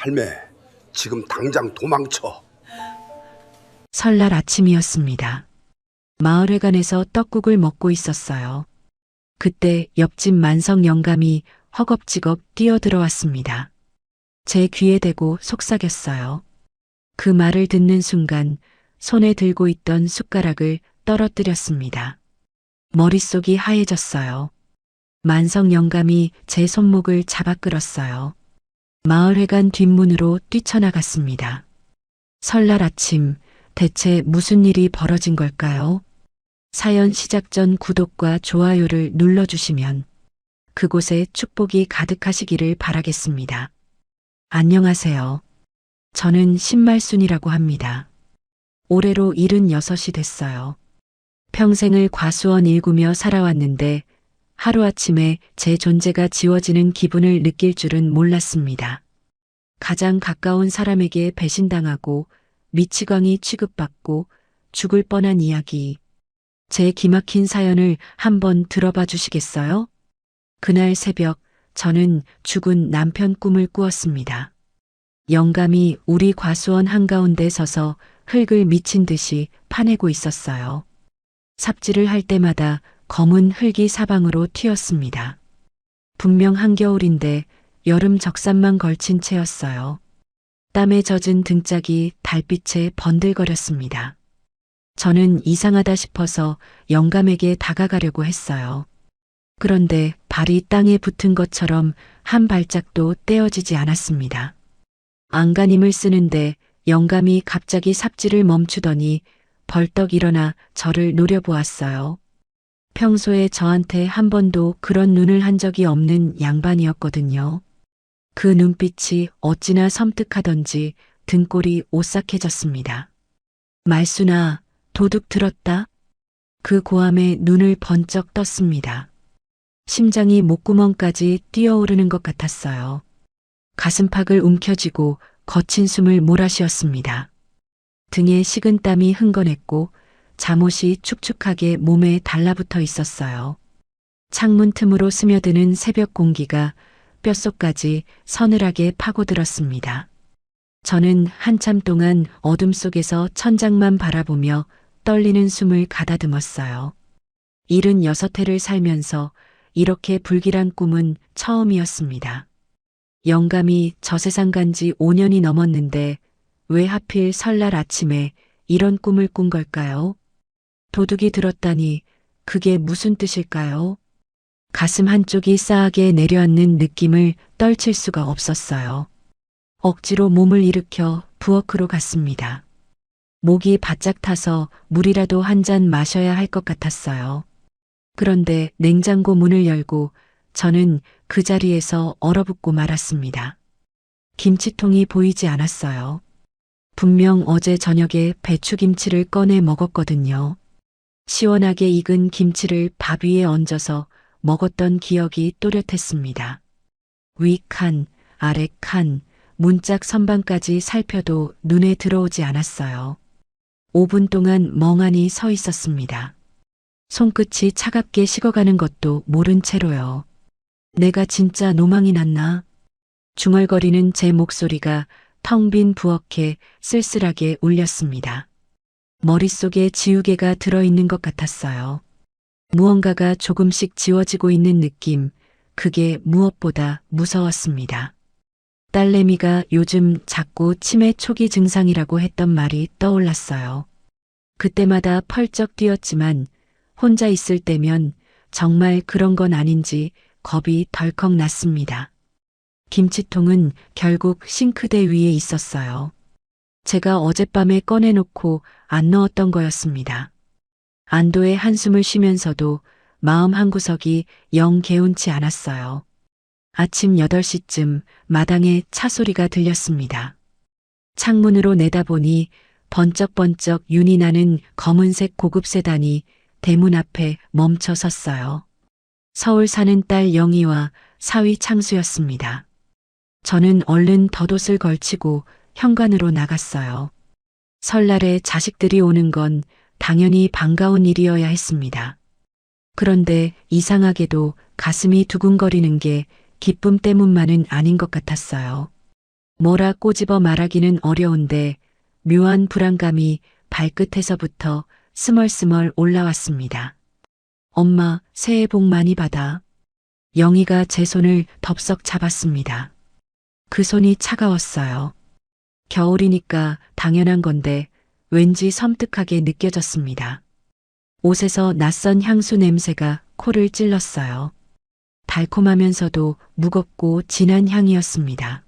할매, 지금 당장 도망쳐. 설날 아침이었습니다. 마을회관에서 떡국을 먹고 있었어요. 그때 옆집 만성 영감이 허겁지겁 뛰어들어왔습니다. 제 귀에 대고 속삭였어요. 그 말을 듣는 순간 손에 들고 있던 숟가락을 떨어뜨렸습니다. 머릿속이 하얘졌어요. 만성 영감이 제 손목을 잡아 끌었어요. 마을회관 뒷문으로 뛰쳐나갔습니다. 설날 아침, 대체 무슨 일이 벌어진 걸까요? 사연 시작 전 구독과 좋아요를 눌러주시면 그곳에 축복이 가득하시기를 바라겠습니다. 안녕하세요. 저는 신말순이라고 합니다. 올해로 76이 됐어요. 평생을 과수원 일구며 살아왔는데 하루아침에 제 존재가 지워지는 기분을 느낄 줄은 몰랐습니다. 가장 가까운 사람에게 배신당하고 미치광이 취급받고 죽을 뻔한 이야기. 제 기막힌 사연을 한번 들어봐 주시겠어요? 그날 새벽 저는 죽은 남편 꿈을 꾸었습니다. 영감이 우리 과수원 한가운데 서서 흙을 미친 듯이 파내고 있었어요. 삽질을 할 때마다 검은 흙이 사방으로 튀었습니다. 분명 한겨울인데 여름 적삼만 걸친 채였어요. 땀에 젖은 등짝이 달빛에 번들거렸습니다. 저는 이상하다 싶어서 영감에게 다가가려고 했어요. 그런데 발이 땅에 붙은 것처럼 한 발짝도 떼어지지 않았습니다. 안간힘을 쓰는데 영감이 갑자기 삽질을 멈추더니 벌떡 일어나 저를 노려보았어요. 평소에 저한테 한 번도 그런 눈을 한 적이 없는 양반이었거든요. 그 눈빛이 어찌나 섬뜩하던지 등골이 오싹해졌습니다. 말순아, 도둑 들었다? 그 고함에 눈을 번쩍 떴습니다. 심장이 목구멍까지 뛰어오르는 것 같았어요. 가슴팍을 움켜쥐고 거친 숨을 몰아쉬었습니다. 등에 식은 땀이 흥건했고 잠옷이 축축하게 몸에 달라붙어 있었어요. 창문 틈으로 스며드는 새벽 공기가 뼛속까지 서늘하게 파고들었습니다. 저는 한참 동안 어둠 속에서 천장만 바라보며 떨리는 숨을 가다듬었어요. 76해를 살면서 이렇게 불길한 꿈은 처음이었습니다. 영감이 저 세상 간 지 5년이 넘었는데 왜 하필 설날 아침에 이런 꿈을 꾼 걸까요? 도둑이 들었다니 그게 무슨 뜻일까요? 가슴 한쪽이 싸하게 내려앉는 느낌을 떨칠 수가 없었어요. 억지로 몸을 일으켜 부엌으로 갔습니다. 목이 바짝 타서 물이라도 한 잔 마셔야 할 것 같았어요. 그런데 냉장고 문을 열고 저는 그 자리에서 얼어붙고 말았습니다. 김치통이 보이지 않았어요. 분명 어제 저녁에 배추김치를 꺼내 먹었거든요. 시원하게 익은 김치를 밥 위에 얹어서 먹었던 기억이 또렷했습니다. 위 칸, 아래 칸, 문짝 선반까지 살펴도 눈에 들어오지 않았어요. 5분 동안 멍하니 서 있었습니다. 손끝이 차갑게 식어가는 것도 모른 채로요. 내가 진짜 노망이 났나? 중얼거리는 제 목소리가 텅 빈 부엌에 쓸쓸하게 울렸습니다. 머릿속에 지우개가 들어있는 것 같았어요. 무언가가 조금씩 지워지고 있는 느낌, 그게 무엇보다 무서웠습니다. 딸내미가 요즘 자꾸 치매 초기 증상이라고 했던 말이 떠올랐어요. 그때마다 펄쩍 뛰었지만 혼자 있을 때면 정말 그런 건 아닌지 겁이 덜컥 났습니다. 김치통은 결국 싱크대 위에 있었어요. 제가 어젯밤에 꺼내놓고 안 넣었던 거였습니다. 안도의 한숨을 쉬면서도 마음 한구석이 영 개운치 않았어요. 아침 8시쯤 마당에 차 소리가 들렸습니다. 창문으로 내다보니 번쩍번쩍 윤이 나는 검은색 고급 세단이 대문 앞에 멈춰 섰어요. 서울 사는 딸 영희와 사위 창수였습니다. 저는 얼른 덧옷을 걸치고 현관으로 나갔어요. 설날에 자식들이 오는 건 당연히 반가운 일이어야 했습니다. 그런데 이상하게도 가슴이 두근거리는 게 기쁨 때문만은 아닌 것 같았어요. 뭐라 꼬집어 말하기는 어려운데 묘한 불안감이 발끝에서부터 스멀스멀 올라왔습니다. 엄마, 새해 복 많이 받아. 영희가 제 손을 덥석 잡았습니다. 그 손이 차가웠어요. 겨울이니까 당연한 건데 왠지 섬뜩하게 느껴졌습니다. 옷에서 낯선 향수 냄새가 코를 찔렀어요. 달콤하면서도 무겁고 진한 향이었습니다.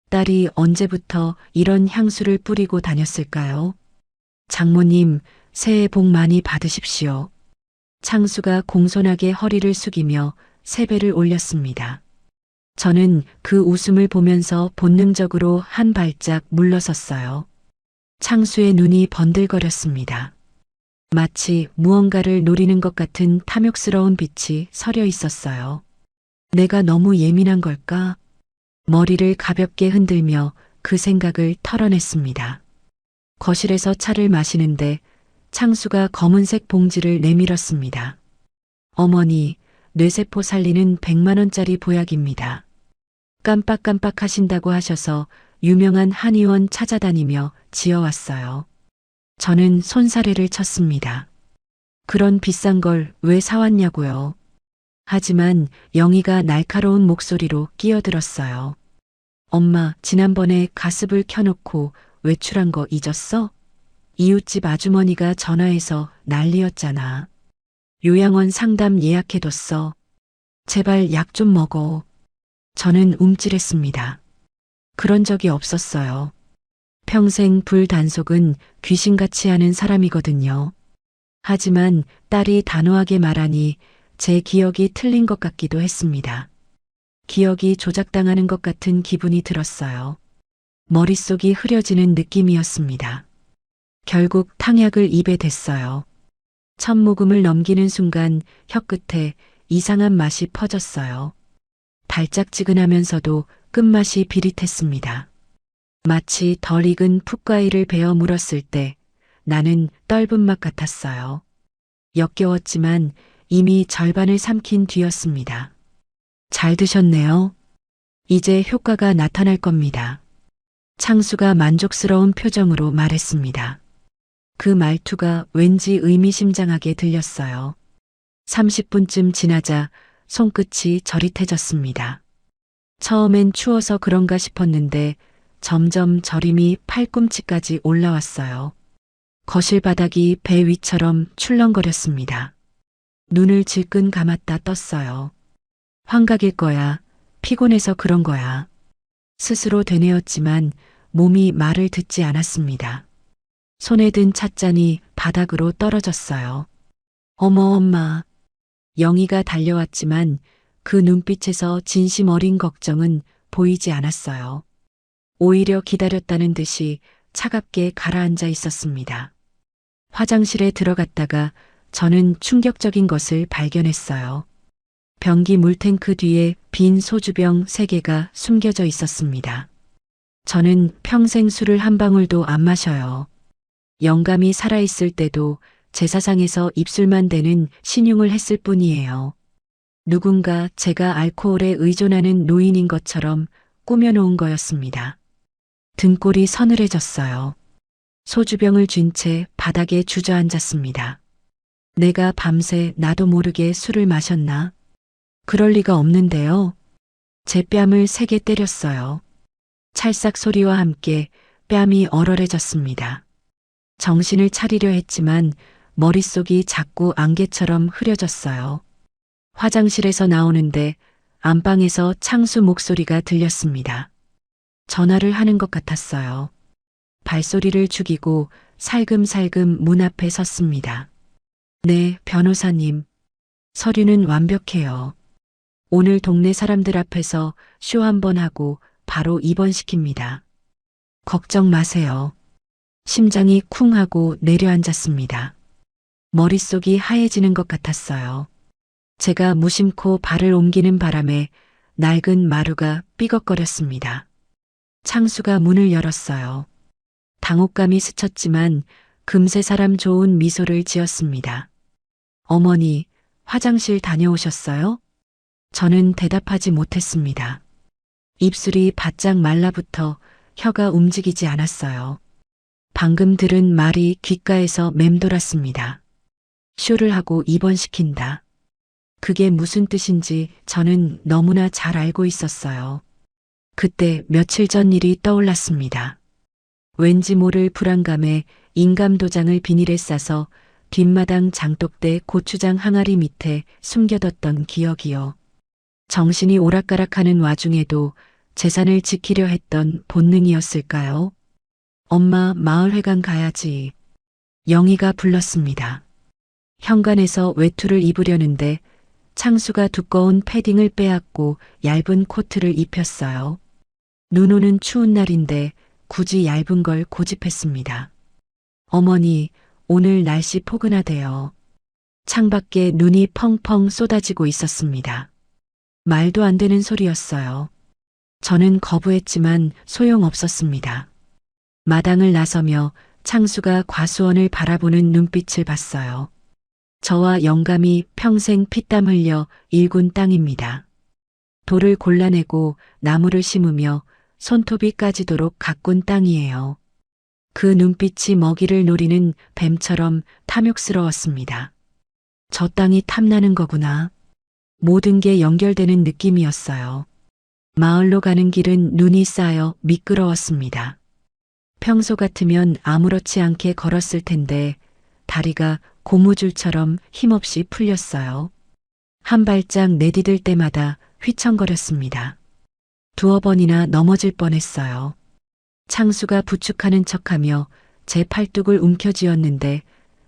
딸이 언제부터 이런 향수를 뿌리고 다녔을까요? 장모님, 새해 복 많이 받으십시오. 창수가 공손하게 허리를 숙이며 세배를 올렸습니다. 저는 그 웃음을 보면서 본능적으로 한 발짝 물러섰어요. 창수의 눈이 번들거렸습니다. 마치 무언가를 노리는 것 같은 탐욕스러운 빛이 서려 있었어요. 내가 너무 예민한 걸까? 머리를 가볍게 흔들며 그 생각을 털어냈습니다. 거실에서 차를 마시는데 창수가 검은색 봉지를 내밀었습니다. 어머니, 뇌세포 살리는 100만 원짜리 보약입니다. 깜빡깜빡 하신다고 하셔서 유명한 한의원 찾아다니며 지어왔어요. 저는 손사래를 쳤습니다. 그런 비싼 걸 왜 사왔냐고요. 하지만 영희가 날카로운 목소리로 끼어들었어요. 엄마, 지난번에 가습을 켜놓고 외출한 거 잊었어? 이웃집 아주머니가 전화해서 난리였잖아. 요양원 상담 예약해뒀어. 제발 약 좀 먹어. 저는 움찔했습니다. 그런 적이 없었어요. 평생 불단속은 귀신같이 하는 사람이거든요. 하지만 딸이 단호하게 말하니 제 기억이 틀린 것 같기도 했습니다. 기억이 조작당하는 것 같은 기분이 들었어요. 머릿속이 흐려지는 느낌이었습니다. 결국 탕약을 입에 댔어요. 첫 모금을 넘기는 순간 혀끝에 이상한 맛이 퍼졌어요. 달짝지근하면서도 끝맛이 비릿했습니다. 마치 덜 익은 풋과일을 베어 물었을 때 나는 떫은 맛 같았어요. 역겨웠지만 이미 절반을 삼킨 뒤였습니다. 잘 드셨네요. 이제 효과가 나타날 겁니다. 창수가 만족스러운 표정으로 말했습니다. 그 말투가 왠지 의미심장하게 들렸어요. 30분쯤 지나자 손끝이 저릿해졌습니다. 처음엔 추워서 그런가 싶었는데 점점 저림이 팔꿈치까지 올라왔어요. 거실 바닥이 배 위처럼 출렁거렸습니다. 눈을 질끈 감았다 떴어요. 환각일 거야. 피곤해서 그런 거야. 스스로 되뇌었지만 몸이 말을 듣지 않았습니다. 손에 든 찻잔이 바닥으로 떨어졌어요. 어머 엄마. 영희가 달려왔지만 그 눈빛에서 진심 어린 걱정은 보이지 않았어요. 오히려 기다렸다는 듯이 차갑게 가라앉아 있었습니다. 화장실에 들어갔다가 저는 충격적인 것을 발견했어요. 변기 물탱크 뒤에 빈 소주병 3개가 숨겨져 있었습니다. 저는 평생 술을 한 방울도 안 마셔요. 영감이 살아있을 때도 제사상에서 입술만 대는 신용을 했을 뿐이에요. 누군가 제가 알코올에 의존하는 노인인 것처럼 꾸며놓은 거였습니다. 등골이 서늘해졌어요. 소주병을 쥔 채 바닥에 주저앉았습니다. 내가 밤새 나도 모르게 술을 마셨나? 그럴 리가 없는데요. 제 뺨을 3개 때렸어요. 찰싹 소리와 함께 뺨이 얼얼해졌습니다. 정신을 차리려 했지만 머릿속이 자꾸 안개처럼 흐려졌어요. 화장실에서 나오는데 안방에서 창수 목소리가 들렸습니다. 전화를 하는 것 같았어요. 발소리를 죽이고 살금살금 문 앞에 섰습니다. 네, 변호사님. 서류는 완벽해요. 오늘 동네 사람들 앞에서 쇼 한번 하고 바로 입원시킵니다. 걱정 마세요. 심장이 쿵 하고 내려앉았습니다. 머릿속이 하얘지는 것 같았어요. 제가 무심코 발을 옮기는 바람에 낡은 마루가 삐걱거렸습니다. 창수가 문을 열었어요. 당혹감이 스쳤지만 금세 사람 좋은 미소를 지었습니다. 어머니, 화장실 다녀오셨어요? 저는 대답하지 못했습니다. 입술이 바짝 말라붙어 혀가 움직이지 않았어요. 방금 들은 말이 귓가에서 맴돌았습니다. 쇼를 하고 입원시킨다. 그게 무슨 뜻인지 저는 너무나 잘 알고 있었어요. 그때 며칠 전 일이 떠올랐습니다. 왠지 모를 불안감에 인감도장을 비닐에 싸서 뒷마당 장독대 고추장 항아리 밑에 숨겨뒀던 기억이요. 정신이 오락가락하는 와중에도 재산을 지키려 했던 본능이었을까요? 엄마, 마을회관 가야지. 영희가 불렀습니다. 현관에서 외투를 입으려는데 창수가 두꺼운 패딩을 빼앗고 얇은 코트를 입혔어요. 눈 오는 추운 날인데 굳이 얇은 걸 고집했습니다. 어머니, 오늘 날씨 포근하대요. 창밖에 눈이 펑펑 쏟아지고 있었습니다. 말도 안 되는 소리였어요. 저는 거부했지만 소용없었습니다. 마당을 나서며 창수가 과수원을 바라보는 눈빛을 봤어요. 저와 영감이 평생 피땀 흘려 일군 땅입니다. 돌을 골라내고 나무를 심으며 손톱이 까지도록 가꾼 땅이에요. 그 눈빛이 먹이를 노리는 뱀처럼 탐욕스러웠습니다. 저 땅이 탐나는 거구나. 모든 게 연결되는 느낌이었어요. 마을로 가는 길은 눈이 쌓여 미끄러웠습니다. 평소 같으면 아무렇지 않게 걸었을 텐데 다리가 고무줄처럼 힘없이 풀렸어요. 한 발짝 내디딜 때마다 휘청거렸습니다. 두어 번이나 넘어질 뻔했어요. 창수가 부축하는 척하며 제 팔뚝을 움켜쥐었는데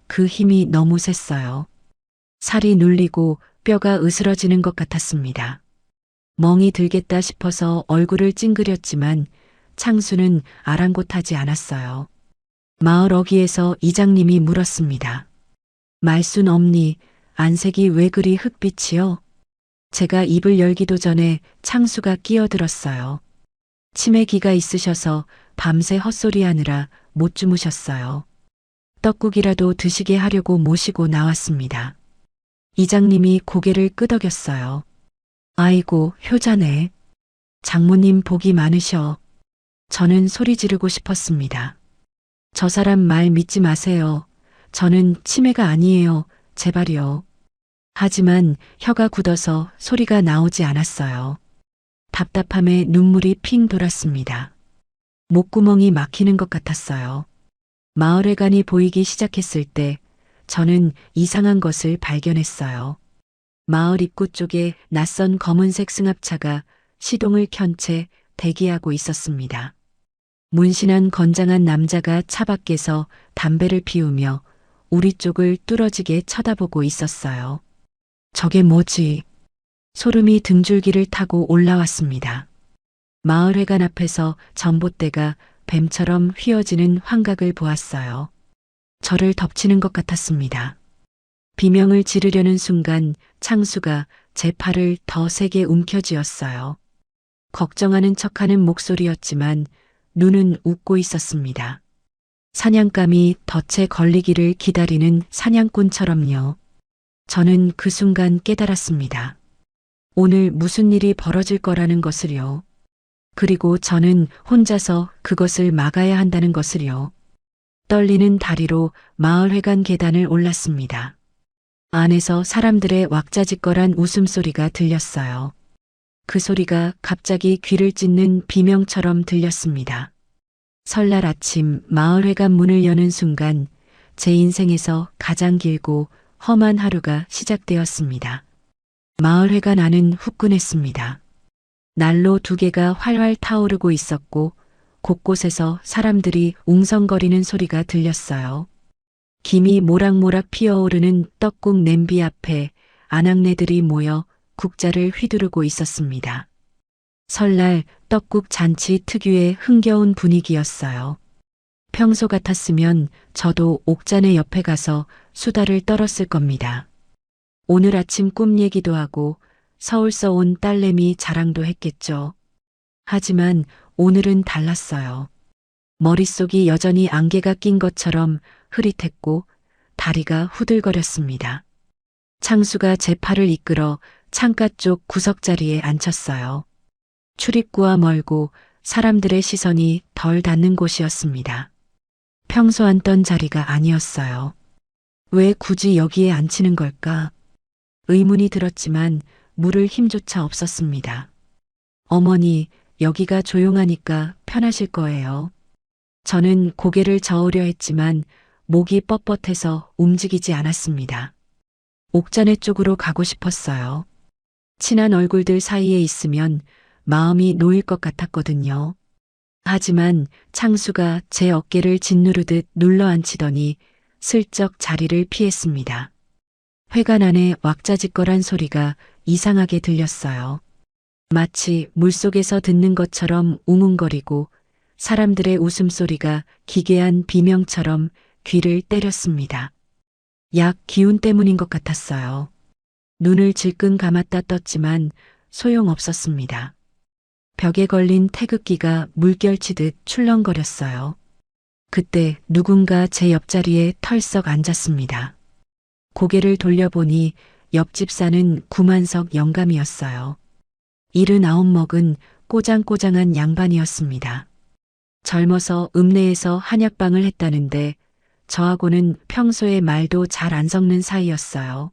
그 힘이 너무 셌어요. 살이 눌리고 뼈가 으스러지는 것 같았습니다. 멍이 들겠다 싶어서 얼굴을 찡그렸지만 창수는 아랑곳하지 않았어요. 마을 어귀에서 이장님이 물었습니다. 말순 없니? 안색이 왜 그리 흑빛이요? 제가 입을 열기도 전에 창수가 끼어들었어요. 치매기가 있으셔서 밤새 헛소리하느라 못 주무셨어요. 떡국이라도 드시게 하려고 모시고 나왔습니다. 이장님이 고개를 끄덕였어요. 아이고, 효자네. 장모님 복이 많으셔. 저는 소리 지르고 싶었습니다. 저 사람 말 믿지 마세요. 저는 치매가 아니에요. 제발요. 하지만 혀가 굳어서 소리가 나오지 않았어요. 답답함에 눈물이 핑 돌았습니다. 목구멍이 막히는 것 같았어요. 마을회관이 보이기 시작했을 때 저는 이상한 것을 발견했어요. 마을 입구 쪽에 낯선 검은색 승합차가 시동을 켠 채 대기하고 있었습니다. 문신한 건장한 남자가 차 밖에서 담배를 피우며 우리 쪽을 뚫어지게 쳐다보고 있었어요. 저게 뭐지? 소름이 등줄기를 타고 올라왔습니다. 마을회관 앞에서 전봇대가 뱀처럼 휘어지는 환각을 보았어요. 저를 덮치는 것 같았습니다. 비명을 지르려는 순간 창수가 제 팔을 더 세게 움켜쥐었어요. 걱정하는 척하는 목소리였지만 눈은 웃고 있었습니다. 사냥감이 덫에 걸리기를 기다리는 사냥꾼처럼요. 저는 그 순간 깨달았습니다. 오늘 무슨 일이 벌어질 거라는 것을요. 그리고 저는 혼자서 그것을 막아야 한다는 것을요. 떨리는 다리로 마을회관 계단을 올랐습니다. 안에서 사람들의 왁자지껄한 웃음소리가 들렸어요. 그 소리가 갑자기 귀를 찢는 비명처럼 들렸습니다. 설날 아침 마을회관 문을 여는 순간 제 인생에서 가장 길고 험한 하루가 시작되었습니다. 마을회관 안은 후끈했습니다. 난로 2개가 활활 타오르고 있었고 곳곳에서 사람들이 웅성거리는 소리가 들렸어요. 김이 모락모락 피어오르는 떡국 냄비 앞에 아낙네들이 모여 국자를 휘두르고 있었습니다. 설날 떡국 잔치 특유의 흥겨운 분위기였어요. 평소 같았으면 저도 옥잔의 옆에 가서 수다를 떨었을 겁니다. 오늘 아침 꿈 얘기도 하고 서울서 온 딸내미 자랑도 했겠죠. 하지만 오늘은 달랐어요. 머릿속이 여전히 안개가 낀 것처럼 흐릿했고 다리가 후들거렸습니다. 창수가 제 팔을 이끌어 창가 쪽 구석자리에 앉혔어요. 출입구와 멀고 사람들의 시선이 덜 닿는 곳이었습니다. 평소 앉던 자리가 아니었어요. 왜 굳이 여기에 앉히는 걸까? 의문이 들었지만 물을 힘조차 없었습니다. 어머니, 여기가 조용하니까 편하실 거예요. 저는 고개를 저으려 했지만 목이 뻣뻣해서 움직이지 않았습니다. 옥자네 쪽으로 가고 싶었어요. 친한 얼굴들 사이에 있으면 마음이 놓일 것 같았거든요. 하지만 창수가 제 어깨를 짓누르듯 눌러앉히더니 슬쩍 자리를 피했습니다. 회관 안에 왁자지껄한 소리가 이상하게 들렸어요. 마치 물속에서 듣는 것처럼 웅웅거리고 사람들의 웃음소리가 기괴한 비명처럼 귀를 때렸습니다. 약 기운 때문인 것 같았어요. 눈을 질끈 감았다 떴지만 소용없었습니다. 벽에 걸린 태극기가 물결치듯 출렁거렸어요. 그때 누군가 제 옆자리에 털썩 앉았습니다. 고개를 돌려보니 옆집 사는 구만석 영감이었어요. 79 먹은 꼬장꼬장한 양반이었습니다. 젊어서 읍내에서 한약방을 했다는데 저하고는 평소에 말도 잘 안 섞는 사이였어요.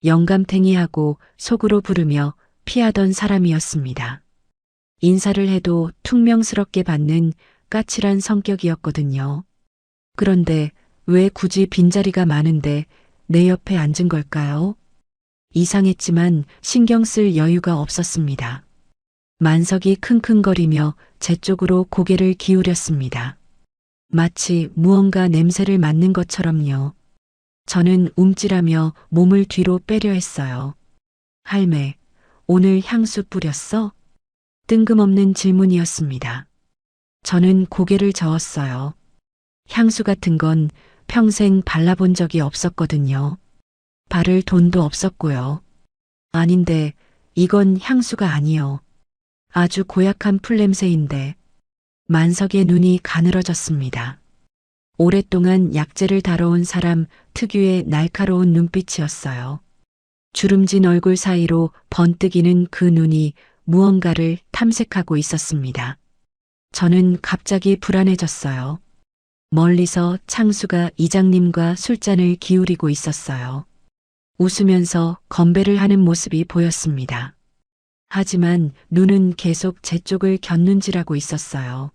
영감탱이하고 속으로 부르며 피하던 사람이었습니다. 인사를 해도 퉁명스럽게 받는 까칠한 성격이었거든요. 그런데 왜 굳이 빈자리가 많은데 내 옆에 앉은 걸까요? 이상했지만 신경 쓸 여유가 없었습니다. 만석이 킁킁거리며 제 쪽으로 고개를 기울였습니다. 마치 무언가 냄새를 맡는 것처럼요. 저는 움찔하며 몸을 뒤로 빼려 했어요. 할매, 오늘 향수 뿌렸어? 뜬금없는 질문이었습니다. 저는 고개를 저었어요. 향수 같은 건 평생 발라본 적이 없었거든요. 바를 돈도 없었고요. 아닌데 이건 향수가 아니요. 아주 고약한 풀냄새인데. 만석의 눈이 가늘어졌습니다. 오랫동안 약재를 다뤄온 사람 특유의 날카로운 눈빛이었어요. 주름진 얼굴 사이로 번뜩이는 그 눈이 무언가를 탐색하고 있었습니다. 저는 갑자기 불안해졌어요. 멀리서 창수가 이장님과 술잔을 기울이고 있었어요. 웃으면서 건배를 하는 모습이 보였습니다. 하지만 눈은 계속 제 쪽을 곁눈질하고 있었어요.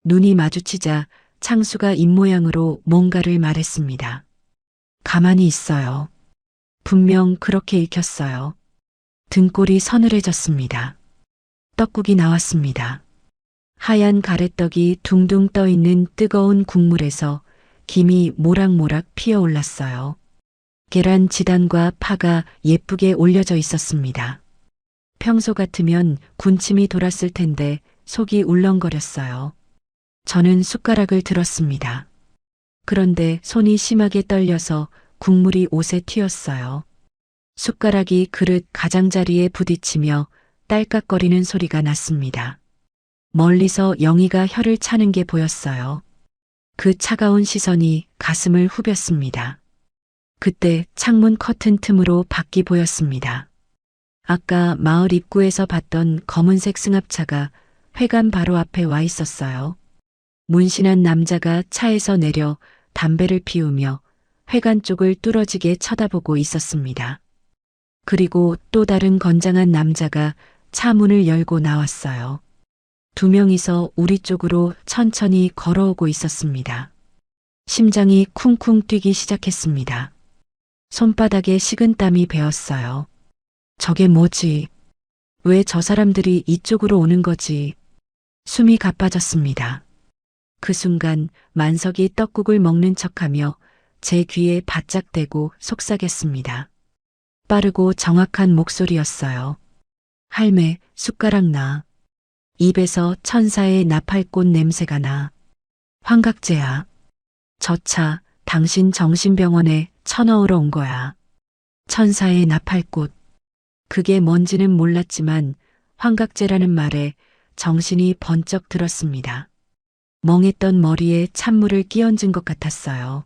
눈이 마주치자 창수가 입모양으로 뭔가를 말했습니다. 가만히 있어요. 분명 그렇게 읽혔어요. 등골이 서늘해졌습니다. 떡국이 나왔습니다. 하얀 가래떡이 둥둥 떠있는 뜨거운 국물에서 김이 모락모락 피어올랐어요. 계란 지단과 파가 예쁘게 올려져 있었습니다. 평소 같으면 군침이 돌았을 텐데 속이 울렁거렸어요. 저는 숟가락을 들었습니다. 그런데 손이 심하게 떨려서 국물이 옷에 튀었어요. 숟가락이 그릇 가장자리에 부딪히며 딸깍거리는 소리가 났습니다. 멀리서 영희가 혀를 차는 게 보였어요. 그 차가운 시선이 가슴을 후볐습니다. 그때 창문 커튼 틈으로 밖이 보였습니다. 아까 마을 입구에서 봤던 검은색 승합차가 회관 바로 앞에 와 있었어요. 문신한 남자가 차에서 내려 담배를 피우며 회관 쪽을 뚫어지게 쳐다보고 있었습니다. 그리고 또 다른 건장한 남자가 차 문을 열고 나왔어요. 두 명이서 우리 쪽으로 천천히 걸어오고 있었습니다. 심장이 쿵쿵 뛰기 시작했습니다. 손바닥에 식은땀이 배었어요. 저게 뭐지? 왜 저 사람들이 이쪽으로 오는 거지? 숨이 가빠졌습니다. 그 순간 만석이 떡국을 먹는 척하며 제 귀에 바짝 대고 속삭였습니다. 빠르고 정확한 목소리였어요. 할매, 숟가락 나. 입에서 천사의 나팔꽃 냄새가 나. 환각제야. 저 차 당신 정신병원에 쳐넣으러 온 거야. 천사의 나팔꽃. 그게 뭔지는 몰랐지만 환각제라는 말에 정신이 번쩍 들었습니다. 멍했던 머리에 찬물을 끼얹은 것 같았어요.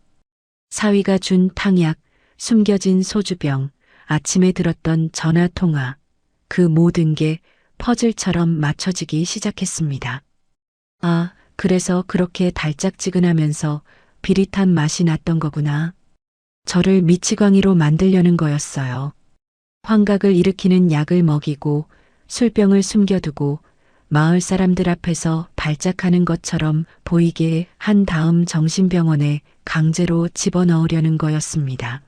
사위가 준 탕약, 숨겨진 소주병, 아침에 들었던 전화통화, 그 모든 게 퍼즐처럼 맞춰지기 시작했습니다. 아, 그래서 그렇게 달짝지근하면서 비릿한 맛이 났던 거구나. 저를 미치광이로 만들려는 거였어요. 환각을 일으키는 약을 먹이고 술병을 숨겨두고 마을 사람들 앞에서 발작하는 것처럼 보이게 한 다음 정신병원에 강제로 집어넣으려는 거였습니다.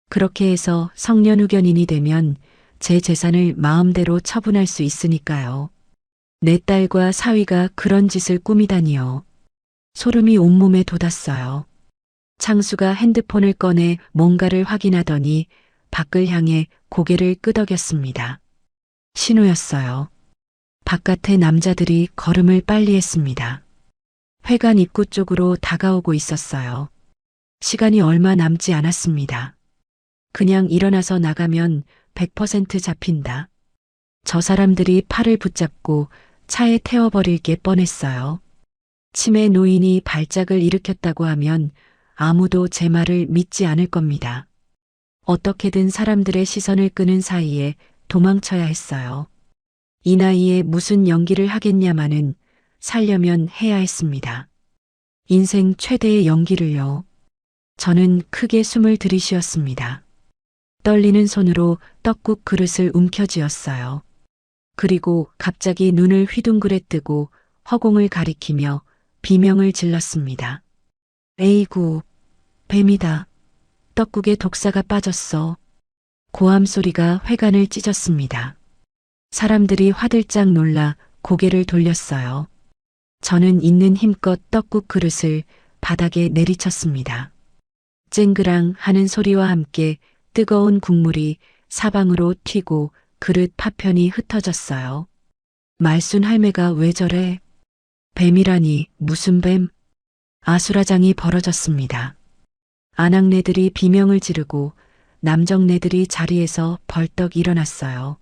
그렇게 해서 성년후견인이 되면 제 재산을 마음대로 처분할 수 있으니까요. 내 딸과 사위가 그런 짓을 꾸미다니요. 소름이 온몸에 돋았어요. 창수가 핸드폰을 꺼내 뭔가를 확인하더니 밖을 향해 고개를 끄덕였습니다. 신호였어요. 바깥에 남자들이 걸음을 빨리 했습니다. 회관 입구 쪽으로 다가오고 있었어요. 시간이 얼마 남지 않았습니다. 그냥 일어나서 나가면 100% 잡힌다. 저 사람들이 팔을 붙잡고 차에 태워버릴 게 뻔했어요. 치매 노인이 발작을 일으켰다고 하면 아무도 제 말을 믿지 않을 겁니다. 어떻게든 사람들의 시선을 끄는 사이에 도망쳐야 했어요. 이 나이에 무슨 연기를 하겠냐마는 살려면 해야 했습니다. 인생 최대의 연기를요. 저는 크게 숨을 들이쉬었습니다. 떨리는 손으로 떡국 그릇을 움켜쥐었어요. 그리고 갑자기 눈을 휘둥그레 뜨고 허공을 가리키며 비명을 질렀습니다. 에이구, 뱀이다. 떡국에 독사가 빠졌어. 고함 소리가 회관을 찢었습니다. 사람들이 화들짝 놀라 고개를 돌렸어요. 저는 있는 힘껏 떡국 그릇을 바닥에 내리쳤습니다. 쨍그랑 하는 소리와 함께 뜨거운 국물이 사방으로 튀고 그릇 파편이 흩어졌어요. 말순 할매가 왜 저래? 뱀이라니 무슨 뱀? 아수라장이 벌어졌습니다. 아낙네들이 비명을 지르고 남정네들이 자리에서 벌떡 일어났어요.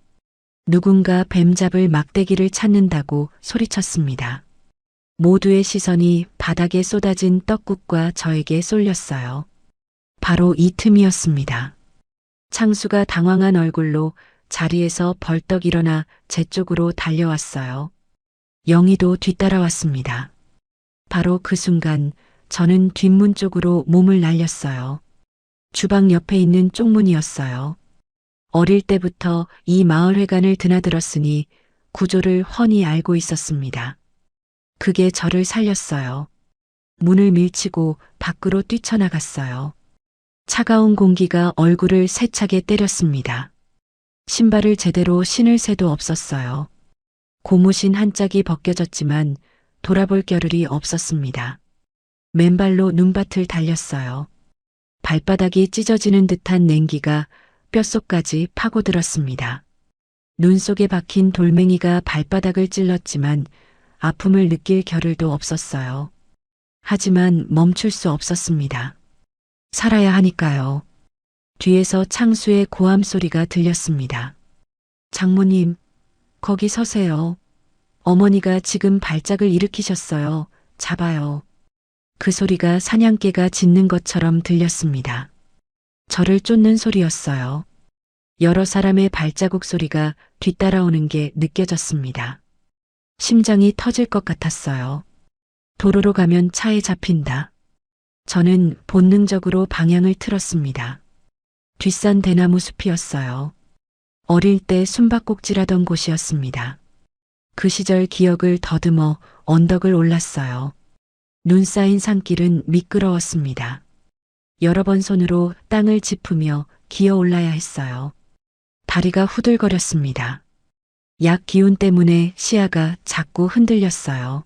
누군가 뱀 잡을 막대기를 찾는다고 소리쳤습니다. 모두의 시선이 바닥에 쏟아진 떡국과 저에게 쏠렸어요. 바로 이 틈이었습니다. 창수가 당황한 얼굴로 자리에서 벌떡 일어나 제 쪽으로 달려왔어요. 영희도 뒤따라왔습니다. 바로 그 순간 저는 뒷문 쪽으로 몸을 날렸어요. 주방 옆에 있는 쪽문이었어요. 어릴 때부터 이 마을회관을 드나들었으니 구조를 훤히 알고 있었습니다. 그게 저를 살렸어요. 문을 밀치고 밖으로 뛰쳐나갔어요. 차가운 공기가 얼굴을 세차게 때렸습니다. 신발을 제대로 신을 새도 없었어요. 고무신 한 짝이 벗겨졌지만 돌아볼 겨를이 없었습니다. 맨발로 눈밭을 달렸어요. 발바닥이 찢어지는 듯한 냉기가 뼛속까지 파고들었습니다. 눈 속에 박힌 돌멩이가 발바닥을 찔렀지만 아픔을 느낄 겨를도 없었어요. 하지만 멈출 수 없었습니다. 살아야 하니까요. 뒤에서 창수의 고함 소리가 들렸습니다. 장모님, 거기 서세요. 어머니가 지금 발작을 일으키셨어요. 잡아요. 그 소리가 사냥개가 짖는 것처럼 들렸습니다. 저를 쫓는 소리였어요. 여러 사람의 발자국 소리가 뒤따라오는 게 느껴졌습니다. 심장이 터질 것 같았어요. 도로로 가면 차에 잡힌다. 저는 본능적으로 방향을 틀었습니다. 뒷산 대나무 숲이었어요. 어릴 때 숨바꼭질하던 곳이었습니다. 그 시절 기억을 더듬어 언덕을 올랐어요. 눈 쌓인 산길은 미끄러웠습니다. 여러 번 손으로 땅을 짚으며 기어 올라야 했어요. 다리가 후들거렸습니다. 약 기운 때문에 시야가 자꾸 흔들렸어요.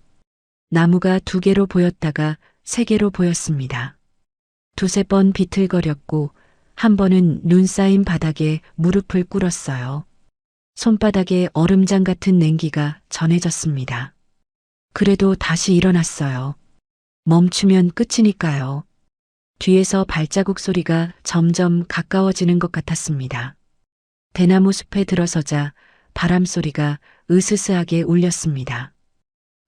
나무가 2개로 보였다가 3개로 보였습니다. 두세 번 비틀거렸고 한 번은 눈 쌓인 바닥에 무릎을 꿇었어요. 손바닥에 얼음장 같은 냉기가 전해졌습니다. 그래도 다시 일어났어요. 멈추면 끝이니까요. 뒤에서 발자국 소리가 점점 가까워지는 것 같았습니다. 대나무 숲에 들어서자 바람 소리가 으스스하게 울렸습니다.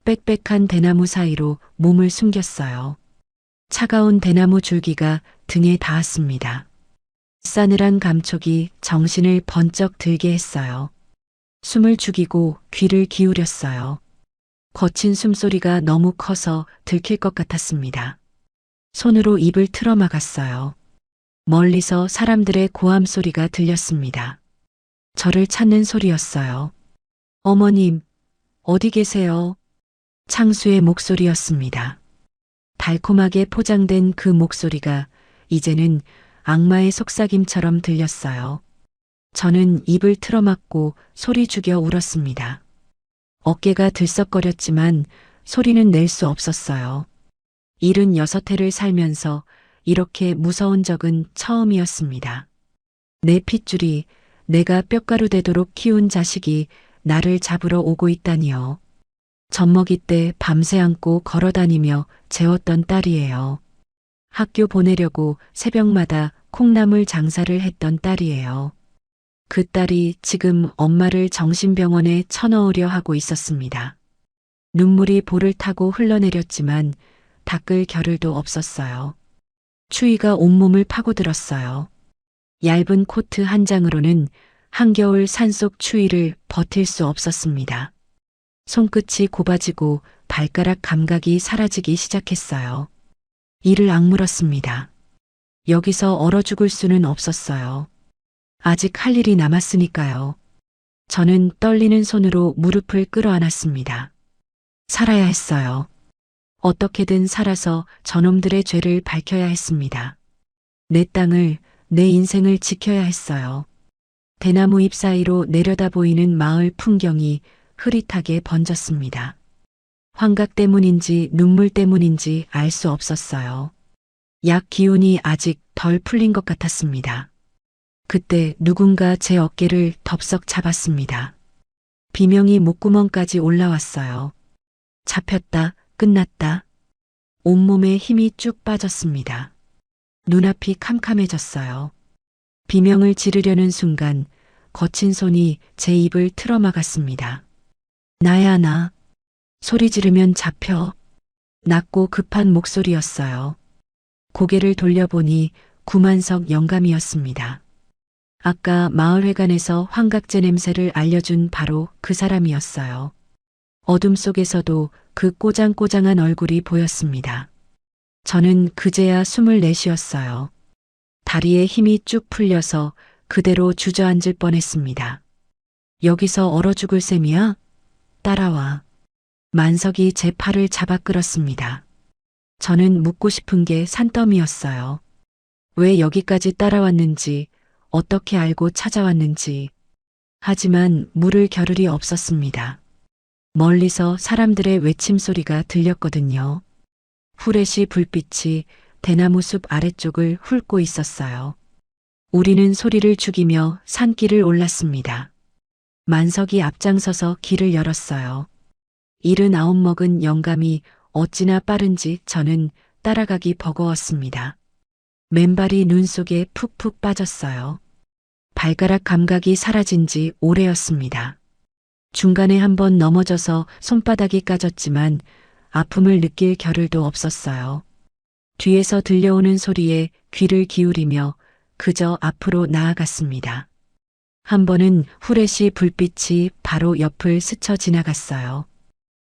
빽빽한 대나무 사이로 몸을 숨겼어요. 차가운 대나무 줄기가 등에 닿았습니다. 싸늘한 감촉이 정신을 번쩍 들게 했어요. 숨을 죽이고 귀를 기울였어요. 거친 숨소리가 너무 커서 들킬 것 같았습니다. 손으로 입을 틀어막았어요. 멀리서 사람들의 고함 소리가 들렸습니다. 저를 찾는 소리였어요. 어머님, 어디 계세요? 창수의 목소리였습니다. 달콤하게 포장된 그 목소리가 이제는 악마의 속삭임처럼 들렸어요. 저는 입을 틀어막고 소리 죽여 울었습니다. 어깨가 들썩거렸지만 소리는 낼 수 없었어요. 76해를 살면서 이렇게 무서운 적은 처음이었습니다. 내 핏줄이 내가 뼈가루 되도록 키운 자식이 나를 잡으러 오고 있다니요. 젖먹이 때 밤새 안고 걸어다니며 재웠던 딸이에요. 학교 보내려고 새벽마다 콩나물 장사를 했던 딸이에요. 그 딸이 지금 엄마를 정신병원에 쳐넣으려 하고 있었습니다. 눈물이 볼을 타고 흘러내렸지만 닦을 겨를도 없었어요. 추위가 온몸을 파고들었어요. 얇은 코트 한 장으로는 한겨울 산속 추위를 버틸 수 없었습니다. 손끝이 곱아지고 발가락 감각이 사라지기 시작했어요. 이를 악물었습니다. 여기서 얼어 죽을 수는 없었어요. 아직 할 일이 남았으니까요. 저는 떨리는 손으로 무릎을 끌어안았습니다. 살아야 했어요. 어떻게든 살아서 저놈들의 죄를 밝혀야 했습니다. 내 땅을, 내 인생을 지켜야 했어요. 대나무 잎 사이로 내려다 보이는 마을 풍경이 흐릿하게 번졌습니다. 환각 때문인지 눈물 때문인지 알 수 없었어요. 약 기운이 아직 덜 풀린 것 같았습니다. 그때 누군가 제 어깨를 덥석 잡았습니다. 비명이 목구멍까지 올라왔어요. 잡혔다, 끝났다. 온몸에 힘이 쭉 빠졌습니다. 눈앞이 캄캄해졌어요. 비명을 지르려는 순간 거친 손이 제 입을 틀어막았습니다. 나야 나. 소리 지르면 잡혀. 낮고 급한 목소리였어요. 고개를 돌려보니 구만석 영감이었습니다. 아까 마을회관에서 환각제 냄새를 알려준 바로 그 사람이었어요. 어둠 속에서도 그 꼬장꼬장한 얼굴이 보였습니다. 저는 그제야 숨을 내쉬었어요. 다리에 힘이 쭉 풀려서 그대로 주저앉을 뻔했습니다. 여기서 얼어 죽을 셈이야? 따라와. 만석이 제 팔을 잡아 끌었습니다. 저는 묻고 싶은 게 산더미였어요. 왜 여기까지 따라왔는지, 어떻게 알고 찾아왔는지. 하지만 물을 겨를이 없었습니다. 멀리서 사람들의 외침 소리가 들렸거든요. 후레쉬 불빛이 대나무 숲 아래쪽을 훑고 있었어요. 우리는 소리를 죽이며 산길을 올랐습니다. 만석이 앞장서서 길을 열었어요. 79 먹은 영감이 어찌나 빠른지 저는 따라가기 버거웠습니다. 맨발이 눈 속에 푹푹 빠졌어요. 발가락 감각이 사라진 지 오래였습니다. 중간에 한번 넘어져서 손바닥이 까졌지만 아픔을 느낄 겨를도 없었어요. 뒤에서 들려오는 소리에 귀를 기울이며 그저 앞으로 나아갔습니다. 한 번은 후레쉬 불빛이 바로 옆을 스쳐 지나갔어요.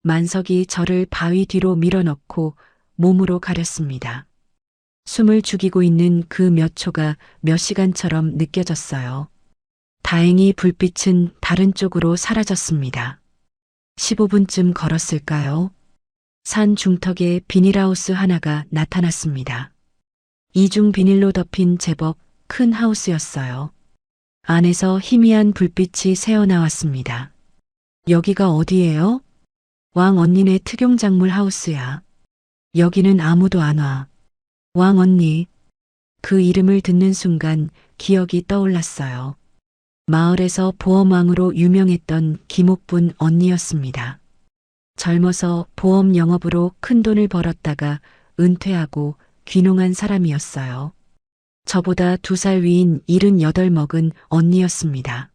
만석이 저를 바위 뒤로 밀어넣고 몸으로 가렸습니다. 숨을 죽이고 있는 그 몇 초가 몇 시간처럼 느껴졌어요. 다행히 불빛은 다른 쪽으로 사라졌습니다. 15분쯤 걸었을까요? 산 중턱에 비닐하우스 하나가 나타났습니다. 이중 비닐로 덮인 제법 큰 하우스였어요. 안에서 희미한 불빛이 새어나왔습니다. 여기가 어디예요? 왕 언니네 특용작물 하우스야. 여기는 아무도 안 와. 왕 언니. 그 이름을 듣는 순간 기억이 떠올랐어요. 마을에서 보험왕으로 유명했던 김옥분 언니였습니다. 젊어서 보험 영업으로 큰 돈을 벌었다가 은퇴하고 귀농한 사람이었어요. 저보다 2살 위인 78 먹은 언니였습니다.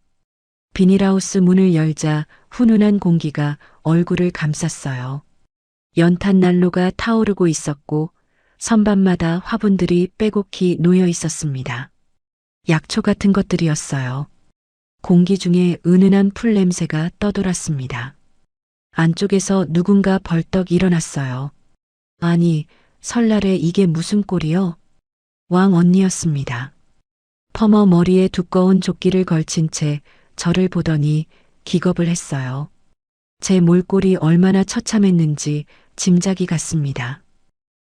비닐하우스 문을 열자 훈훈한 공기가 얼굴을 감쌌어요. 연탄 난로가 타오르고 있었고 선반마다 화분들이 빼곡히 놓여 있었습니다. 약초 같은 것들이었어요. 공기 중에 은은한 풀 냄새가 떠돌았습니다. 안쪽에서 누군가 벌떡 일어났어요. 아니, 설날에 이게 무슨 꼴이요? 왕 언니였습니다. 퍼머 머리에 두꺼운 조끼를 걸친 채 저를 보더니 기겁을 했어요. 제 몰골이 얼마나 처참했는지 짐작이 갔습니다.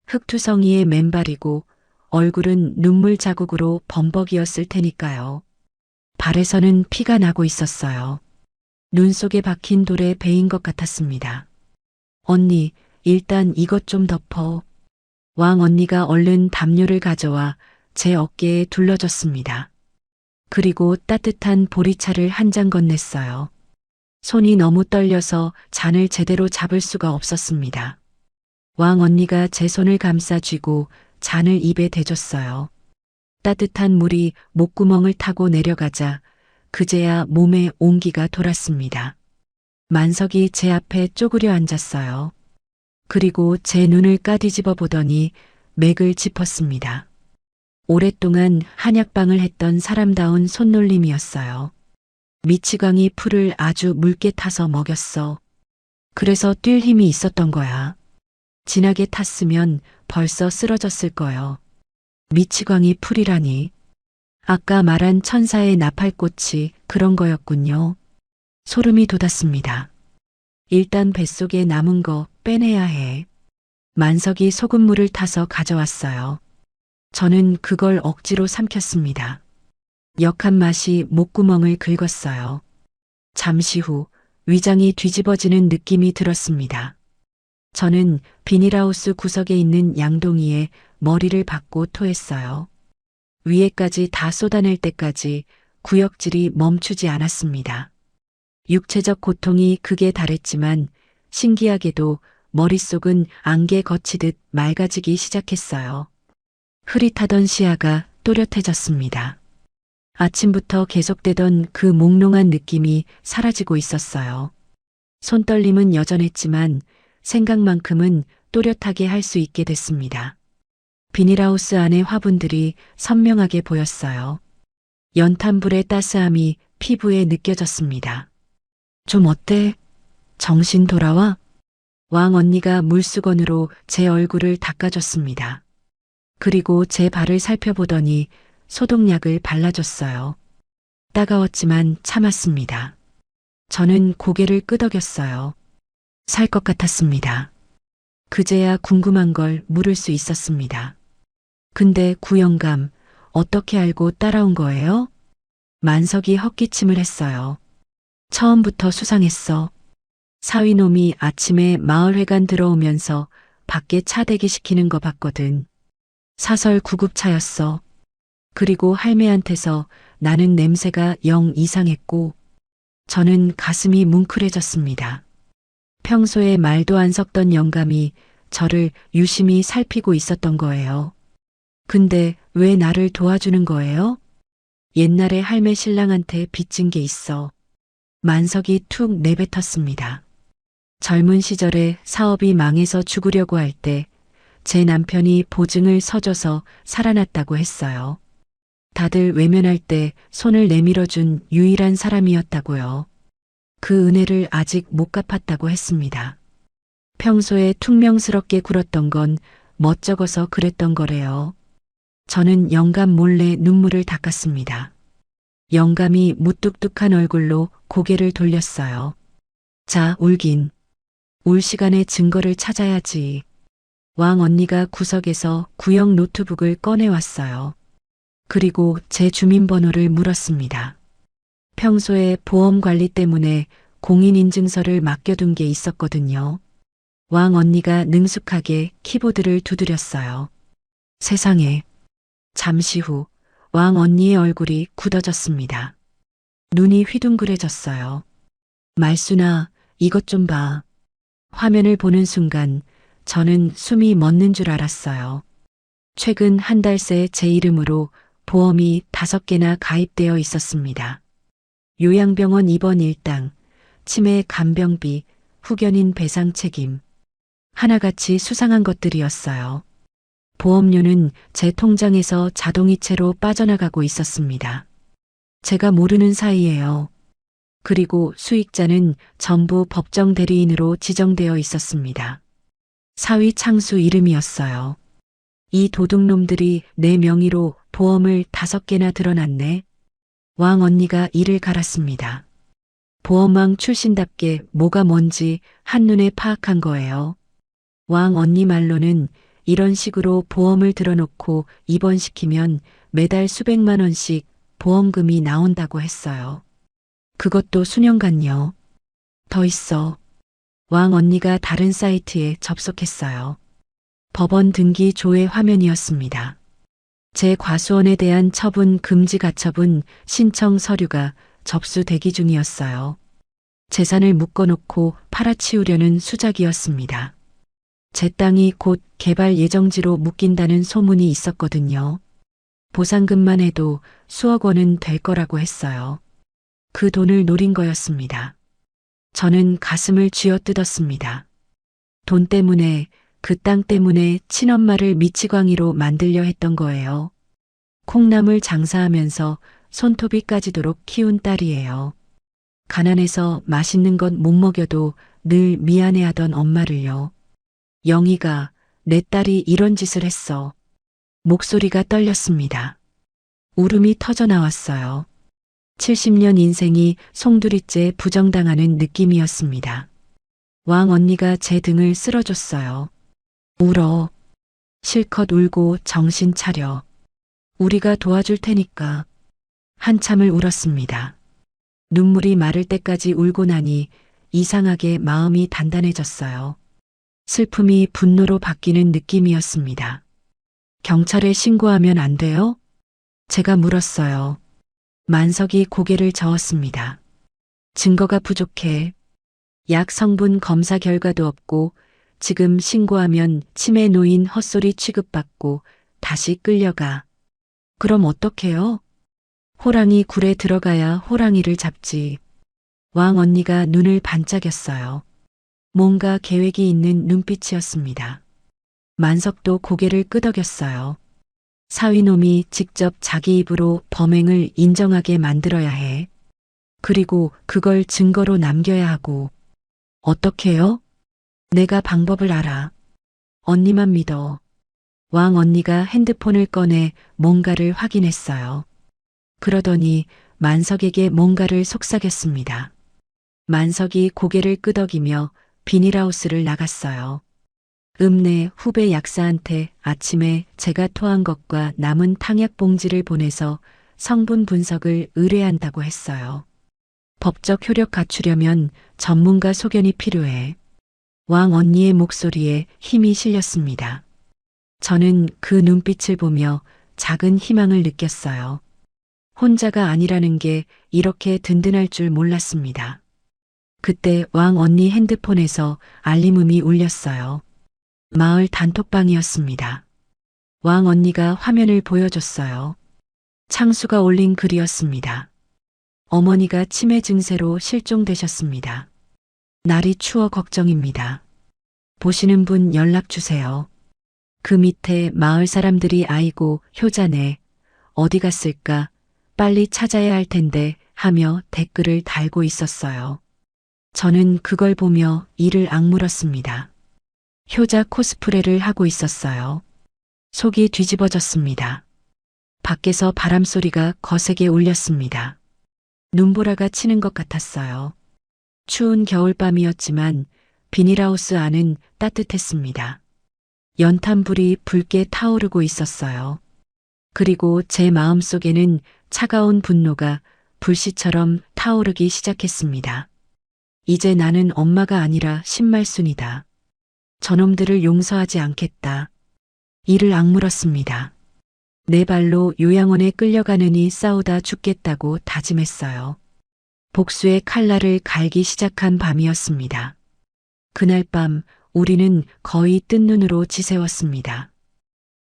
흑투성이의 맨발이고 얼굴은 눈물 자국으로 범벅이었을 테니까요. 발에서는 피가 나고 있었어요. 눈 속에 박힌 돌에 베인 것 같았습니다. 언니, 일단 이것 좀 덮어. 왕 언니가 얼른 담요를 가져와 제 어깨에 둘러줬습니다. 그리고 따뜻한 보리차를 한 잔 건넸어요. 손이 너무 떨려서 잔을 제대로 잡을 수가 없었습니다. 왕 언니가 제 손을 감싸 쥐고 잔을 입에 대줬어요. 따뜻한 물이 목구멍을 타고 내려가자 그제야 몸에 온기가 돌았습니다. 만석이 제 앞에 쪼그려 앉았어요. 그리고 제 눈을 까뒤집어 보더니 맥을 짚었습니다. 오랫동안 한약방을 했던 사람다운 손놀림이었어요. 미치광이 풀을 아주 묽게 타서 먹였어. 그래서 뛸 힘이 있었던 거야. 진하게 탔으면 벌써 쓰러졌을 거요. 미치광이 풀이라니. 아까 말한 천사의 나팔꽃이 그런 거였군요. 소름이 돋았습니다. 일단 뱃속에 남은 거 빼내야 해. 만석이 소금물을 타서 가져왔어요. 저는 그걸 억지로 삼켰습니다. 역한 맛이 목구멍을 긁었어요. 잠시 후 위장이 뒤집어지는 느낌이 들었습니다. 저는 비닐하우스 구석에 있는 양동이에 머리를 박고 토했어요. 위에까지 다 쏟아낼 때까지 구역질이 멈추지 않았습니다. 육체적 고통이 극에 달했지만 신기하게도 머릿속은 안개 거치듯 맑아지기 시작했어요. 흐릿하던 시야가 또렷해졌습니다. 아침부터 계속되던 그 몽롱한 느낌이 사라지고 있었어요. 손떨림은 여전했지만 생각만큼은 또렷하게 할 수 있게 됐습니다. 비닐하우스 안의 화분들이 선명하게 보였어요. 연탄불의 따스함이 피부에 느껴졌습니다. 좀 어때? 정신 돌아와? 왕 언니가 물수건으로 제 얼굴을 닦아줬습니다. 그리고 제 발을 살펴보더니 소독약을 발라줬어요. 따가웠지만 참았습니다. 저는 고개를 끄덕였어요. 살 것 같았습니다. 그제야 궁금한 걸 물을 수 있었습니다. 근데 구영감, 어떻게 알고 따라온 거예요? 만석이 헛기침을 했어요. 처음부터 수상했어. 사위놈이 아침에 마을회관 들어오면서 밖에 차 대기시키는 거 봤거든. 사설 구급차였어. 그리고 할매한테서 나는 냄새가 영 이상했고 저는 가슴이 뭉클해졌습니다. 평소에 말도 안 섞던 영감이 저를 유심히 살피고 있었던 거예요. 근데 왜 나를 도와주는 거예요? 옛날에 할매 신랑한테 빚진 게 있어. 만석이 툭 내뱉었습니다. 젊은 시절에 사업이 망해서 죽으려고 할 때 제 남편이 보증을 서줘서 살아났다고 했어요. 다들 외면할 때 손을 내밀어준 유일한 사람이었다고요. 그 은혜를 아직 못 갚았다고 했습니다. 평소에 퉁명스럽게 굴었던 건 멋쩍어서 그랬던 거래요. 저는 영감 몰래 눈물을 닦았습니다. 영감이 무뚝뚝한 얼굴로 고개를 돌렸어요. 자, 울긴. 울 시간에 증거를 찾아야지. 왕 언니가 구석에서 구형 노트북을 꺼내왔어요. 그리고 제 주민번호를 물었습니다. 평소에 보험 관리 때문에 공인인증서를 맡겨둔 게 있었거든요. 왕 언니가 능숙하게 키보드를 두드렸어요. 세상에. 잠시 후 왕 언니의 얼굴이 굳어졌습니다. 눈이 휘둥그레졌어요. 말순아, 이것 좀 봐. 화면을 보는 순간 저는 숨이 멎는 줄 알았어요. 최근 한 달 새 제 이름으로 보험이 5개나 가입되어 있었습니다. 요양병원 입원 일당, 치매 간병비, 후견인 배상 책임. 하나같이 수상한 것들이었어요. 보험료는 제 통장에서 자동이체로 빠져나가고 있었습니다. 제가 모르는 사이에요. 그리고 수익자는 전부 법정 대리인으로 지정되어 있었습니다. 사위 창수 이름이었어요. 이 도둑놈들이 내 명의로 보험을 5개나 들어놨네. 왕 언니가 이를 갈았습니다. 보험왕 출신답게 뭐가 뭔지 한눈에 파악한 거예요. 왕 언니 말로는 이런 식으로 보험을 들어놓고 입원시키면 매달 수백만 원씩 보험금이 나온다고 했어요. 그것도 수년간요. 더 있어. 왕 언니가 다른 사이트에 접속했어요. 법원 등기 조회 화면이었습니다. 제 과수원에 대한 처분 금지 가처분 신청 서류가 접수 대기 중이었어요. 재산을 묶어놓고 팔아치우려는 수작이었습니다. 제 땅이 곧 개발 예정지로 묶인다는 소문이 있었거든요. 보상금만 해도 수억 원은 될 거라고 했어요. 그 돈을 노린 거였습니다. 저는 가슴을 쥐어뜯었습니다. 돈 때문에, 그 땅 때문에 친엄마를 미치광이로 만들려 했던 거예요. 콩나물 장사하면서 손톱이 까지도록 키운 딸이에요. 가난해서 맛있는 것 못 먹여도 늘 미안해하던 엄마를요. 영희가, 내 딸이 이런 짓을 했어. 목소리가 떨렸습니다. 울음이 터져 나왔어요. 70년 인생이 송두리째 부정당하는 느낌이었습니다. 왕 언니가 제 등을 쓸어줬어요. 울어. 실컷 울고 정신 차려. 우리가 도와줄 테니까. 한참을 울었습니다. 눈물이 마를 때까지 울고 나니 이상하게 마음이 단단해졌어요. 슬픔이 분노로 바뀌는 느낌이었습니다. 경찰에 신고하면 안 돼요? 제가 물었어요. 만석이 고개를 저었습니다. 증거가 부족해. 약 성분 검사 결과도 없고 지금 신고하면 치매 노인 헛소리 취급받고 다시 끌려가. 그럼 어떡해요? 호랑이 굴에 들어가야 호랑이를 잡지. 왕 언니가 눈을 반짝였어요. 뭔가 계획이 있는 눈빛이었습니다. 만석도 고개를 끄덕였어요. 사위놈이 직접 자기 입으로 범행을 인정하게 만들어야 해. 그리고 그걸 증거로 남겨야 하고. 어떻게요? 내가 방법을 알아. 언니만 믿어. 왕 언니가 핸드폰을 꺼내 뭔가를 확인했어요. 그러더니 만석에게 뭔가를 속삭였습니다. 만석이 고개를 끄덕이며 비닐하우스를 나갔어요. 읍내 후배 약사한테 아침에 제가 토한 것과 남은 탕약 봉지를 보내서 성분 분석을 의뢰한다고 했어요. 법적 효력 갖추려면 전문가 소견이 필요해. 왕 언니의 목소리에 힘이 실렸습니다. 저는 그 눈빛을 보며 작은 희망을 느꼈어요. 혼자가 아니라는 게 이렇게 든든할 줄 몰랐습니다. 그때 왕 언니 핸드폰에서 알림음이 울렸어요. 마을 단톡방이었습니다. 왕 언니가 화면을 보여줬어요. 창수가 올린 글이었습니다. 어머니가 치매 증세로 실종되셨습니다. 날이 추워 걱정입니다. 보시는 분 연락 주세요. 그 밑에 마을 사람들이 아이고 효자네. 어디 갔을까? 빨리 찾아야 할 텐데 하며 댓글을 달고 있었어요. 저는 그걸 보며 이를 악물었습니다. 효자 코스프레를 하고 있었어요. 속이 뒤집어졌습니다. 밖에서 바람소리가 거세게 울렸습니다. 눈보라가 치는 것 같았어요. 추운 겨울밤이었지만 비닐하우스 안은 따뜻했습니다. 연탄불이 붉게 타오르고 있었어요. 그리고 제 마음속에는 차가운 분노가 불씨처럼 타오르기 시작했습니다. 이제 나는 엄마가 아니라 신말순이다. 저놈들을 용서하지 않겠다. 이를 악물었습니다. 내 발로 요양원에 끌려가느니 싸우다 죽겠다고 다짐했어요. 복수의 칼날을 갈기 시작한 밤이었습니다. 그날 밤 우리는 거의 뜬 눈으로 지새웠습니다.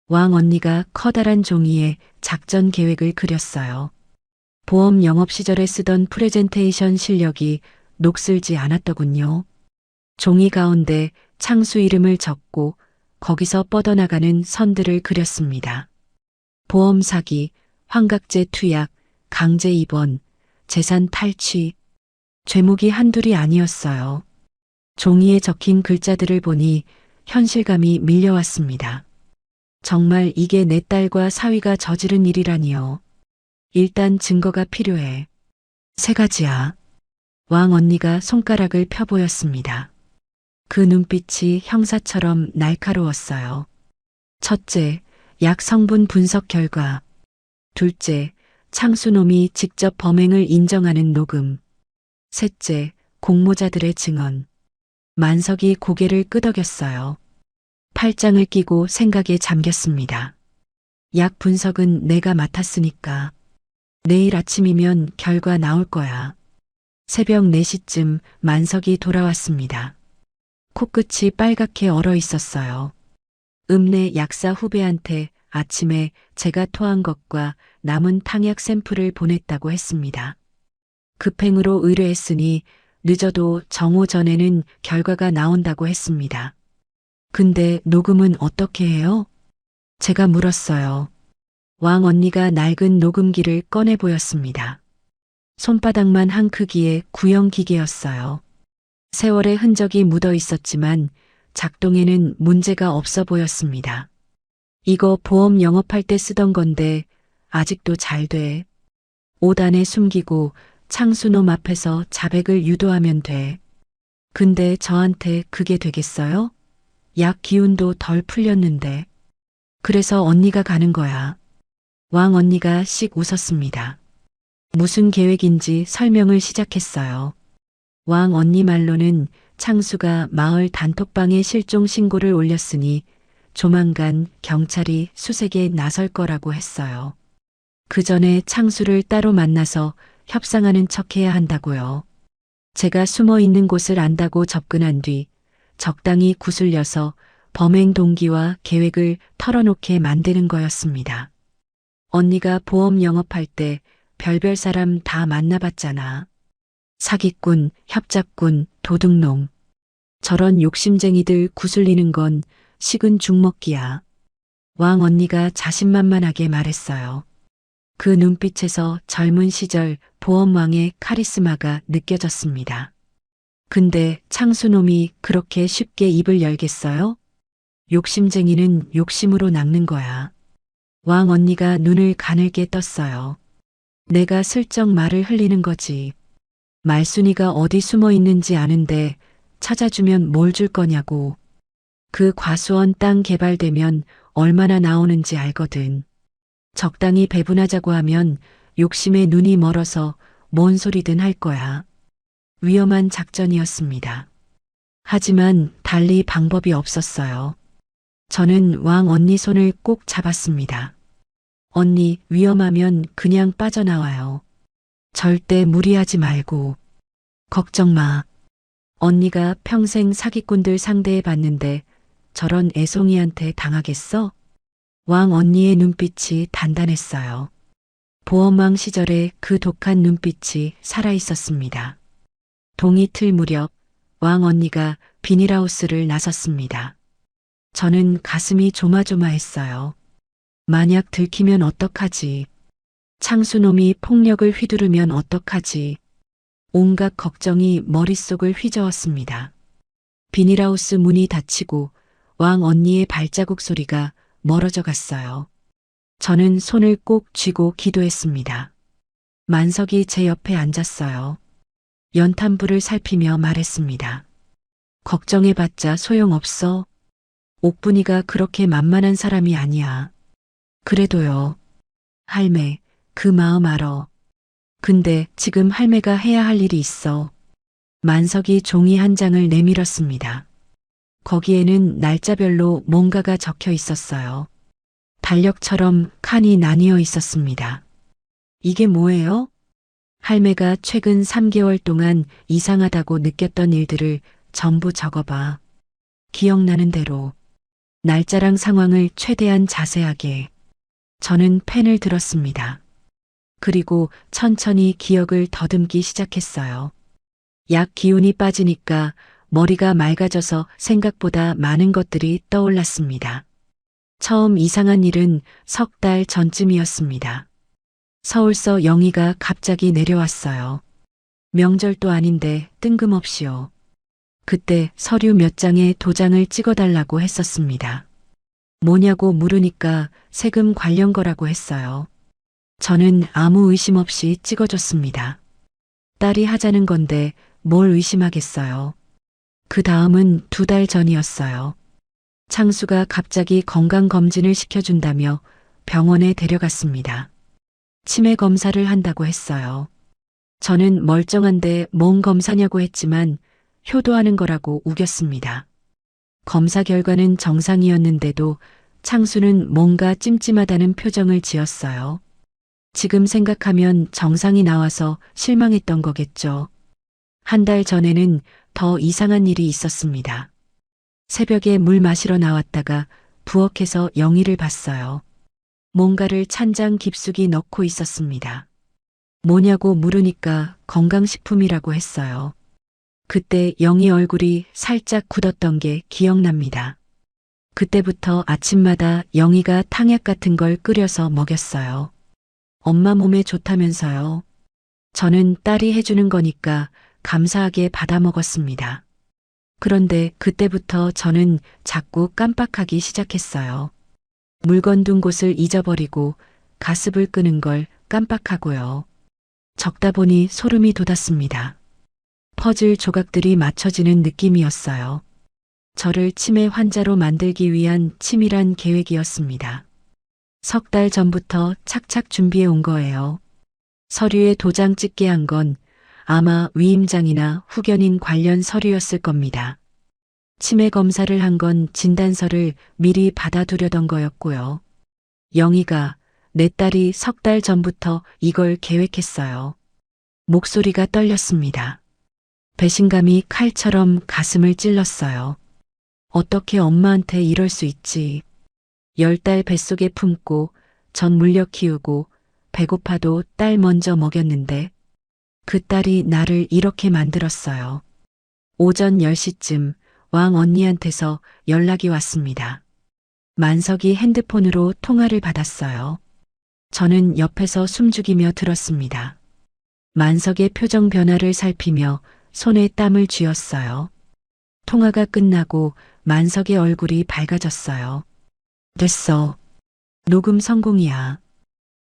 왕 언니가 커다란 종이에 작전 계획을 그렸어요. 보험 영업 시절에 쓰던 프레젠테이션 실력이 녹슬지 않았더군요. 종이 가운데 창수 이름을 적고 거기서 뻗어나가는 선들을 그렸습니다. 보험 사기, 환각제 투약, 강제 입원, 재산 탈취. 죄목이 한둘이 아니었어요. 종이에 적힌 글자들을 보니 현실감이 밀려왔습니다. 정말 이게 내 딸과 사위가 저지른 일이라니요. 일단 증거가 필요해. 3가지야. 왕 언니가 손가락을 펴보였습니다. 그 눈빛이 형사처럼 날카로웠어요. 첫째, 약 성분 분석 결과. 둘째, 창수놈이 직접 범행을 인정하는 녹음. 셋째, 공모자들의 증언. 만석이 고개를 끄덕였어요. 팔짱을 끼고 생각에 잠겼습니다. 약 분석은 내가 맡았으니까. 내일 아침이면 결과 나올 거야. 새벽 4시쯤 만석이 돌아왔습니다. 코끝이 빨갛게 얼어 있었어요. 읍내 약사 후배한테 아침에 제가 토한 것과 남은 탕약 샘플을 보냈다고 했습니다. 급행으로 의뢰했으니 늦어도 정오 전에는 결과가 나온다고 했습니다. 근데 녹음은 어떻게 해요? 제가 물었어요. 왕 언니가 낡은 녹음기를 꺼내 보였습니다. 손바닥만 한 크기의 구형 기계였어요. 세월의 흔적이 묻어 있었지만 작동에는 문제가 없어 보였습니다. 이거 보험 영업할 때 쓰던 건데 아직도 잘 돼. 옷 안에 숨기고 창수놈 앞에서 자백을 유도하면 돼. 근데 저한테 그게 되겠어요? 약 기운도 덜 풀렸는데. 그래서 언니가 가는 거야. 왕 언니가 씩 웃었습니다. 무슨 계획인지 설명을 시작했어요. 왕 언니 말로는 창수가 마을 단톡방에 실종 신고를 올렸으니 조만간 경찰이 수색에 나설 거라고 했어요. 그 전에 창수를 따로 만나서 협상하는 척 해야 한다고요. 제가 숨어 있는 곳을 안다고 접근한 뒤 적당히 구슬려서 범행 동기와 계획을 털어놓게 만드는 거였습니다. 언니가 보험 영업할 때 별별 사람 다 만나봤잖아. 사기꾼, 협잡꾼, 도둑놈. 저런 욕심쟁이들 구슬리는 건 식은 죽 먹기야. 왕 언니가 자신만만하게 말했어요. 그 눈빛에서 젊은 시절 보험왕의 카리스마가 느껴졌습니다. 근데 창수놈이 그렇게 쉽게 입을 열겠어요? 욕심쟁이는 욕심으로 낚는 거야. 왕 언니가 눈을 가늘게 떴어요. 내가 슬쩍 말을 흘리는 거지. 말순이가 어디 숨어 있는지 아는데 찾아주면 뭘 줄 거냐고. 그 과수원 땅 개발되면 얼마나 나오는지 알거든. 적당히 배분하자고 하면 욕심에 눈이 멀어서 뭔 소리든 할 거야. 위험한 작전이었습니다. 하지만 달리 방법이 없었어요. 저는 왕 언니 손을 꼭 잡았습니다. 언니, 위험하면 그냥 빠져나와요. 절대 무리하지 말고. 걱정 마. 언니가 평생 사기꾼들 상대해 봤는데 저런 애송이한테 당하겠어? 왕 언니의 눈빛이 단단했어요. 보험왕 시절에 그 독한 눈빛이 살아있었습니다. 동이틀 무렵 왕 언니가 비닐하우스를 나섰습니다. 저는 가슴이 조마조마했어요. 만약 들키면 어떡하지? 창수놈이 폭력을 휘두르면 어떡하지? 온갖 걱정이 머릿속을 휘저었습니다. 비닐하우스 문이 닫히고 왕 언니의 발자국 소리가 멀어져 갔어요. 저는 손을 꼭 쥐고 기도했습니다. 만석이 제 옆에 앉았어요. 연탄불을 살피며 말했습니다. 걱정해봤자 소용없어. 옥분이가 그렇게 만만한 사람이 아니야. 그래도요. 할매, 그 마음 알아. 근데 지금 할매가 해야 할 일이 있어. 만석이 종이 한 장을 내밀었습니다. 거기에는 날짜별로 뭔가가 적혀 있었어요. 달력처럼 칸이 나뉘어 있었습니다. 이게 뭐예요? 할매가 최근 3개월 동안 이상하다고 느꼈던 일들을 전부 적어봐. 기억나는 대로. 날짜랑 상황을 최대한 자세하게. 저는 펜을 들었습니다. 그리고 천천히 기억을 더듬기 시작했어요. 약 기운이 빠지니까 머리가 맑아져서 생각보다 많은 것들이 떠올랐습니다. 처음 이상한 일은 3달 전쯤이었습니다. 서울서 영희가 갑자기 내려왔어요. 명절도 아닌데 뜬금없이요. 그때 서류 몇 장에 도장을 찍어달라고 했었습니다. 뭐냐고 물으니까 세금 관련 거라고 했어요. 저는 아무 의심 없이 찍어줬습니다. 딸이 하자는 건데 뭘 의심하겠어요. 그 다음은 2달 전이었어요. 창수가 갑자기 건강검진을 시켜준다며 병원에 데려갔습니다. 치매 검사를 한다고 했어요. 저는 멀쩡한데 뭔 검사냐고 했지만 효도하는 거라고 우겼습니다. 검사 결과는 정상이었는데도 창수는 뭔가 찜찜하다는 표정을 지었어요. 지금 생각하면 정상이 나와서 실망했던 거겠죠. 1달 전에는 더 이상한 일이 있었습니다. 새벽에 물 마시러 나왔다가 부엌에서 영희를 봤어요. 뭔가를 찬장 깊숙이 넣고 있었습니다. 뭐냐고 물으니까 건강식품이라고 했어요. 그때 영희 얼굴이 살짝 굳었던 게 기억납니다. 그때부터 아침마다 영희가 탕약 같은 걸 끓여서 먹였어요. 엄마 몸에 좋다면서요. 저는 딸이 해주는 거니까 감사하게 받아 먹었습니다. 그런데 그때부터 저는 자꾸 깜빡하기 시작했어요. 물건 둔 곳을 잊어버리고 가습을 끄는 걸 깜빡하고요. 적다 보니 소름이 돋았습니다. 퍼즐 조각들이 맞춰지는 느낌이었어요. 저를 치매 환자로 만들기 위한 치밀한 계획이었습니다. 3달 전부터 착착 준비해 온 거예요. 서류에 도장 찍게 한 건 아마 위임장이나 후견인 관련 서류였을 겁니다. 치매 검사를 한 건 진단서를 미리 받아두려던 거였고요. 영희가 내 딸이 3달 전부터 이걸 계획했어요. 목소리가 떨렸습니다. 배신감이 칼처럼 가슴을 찔렀어요. 어떻게 엄마한테 이럴 수 있지. 10달 뱃속에 품고 전 물려 키우고 배고파도 딸 먼저 먹였는데 그 딸이 나를 이렇게 만들었어요. 오전 10시쯤 왕 언니한테서 연락이 왔습니다. 만석이 핸드폰으로 통화를 받았어요. 저는 옆에서 숨죽이며 들었습니다. 만석의 표정 변화를 살피며 손에 땀을 쥐었어요. 통화가 끝나고 만석의 얼굴이 밝아졌어요. 됐어. 녹음 성공이야.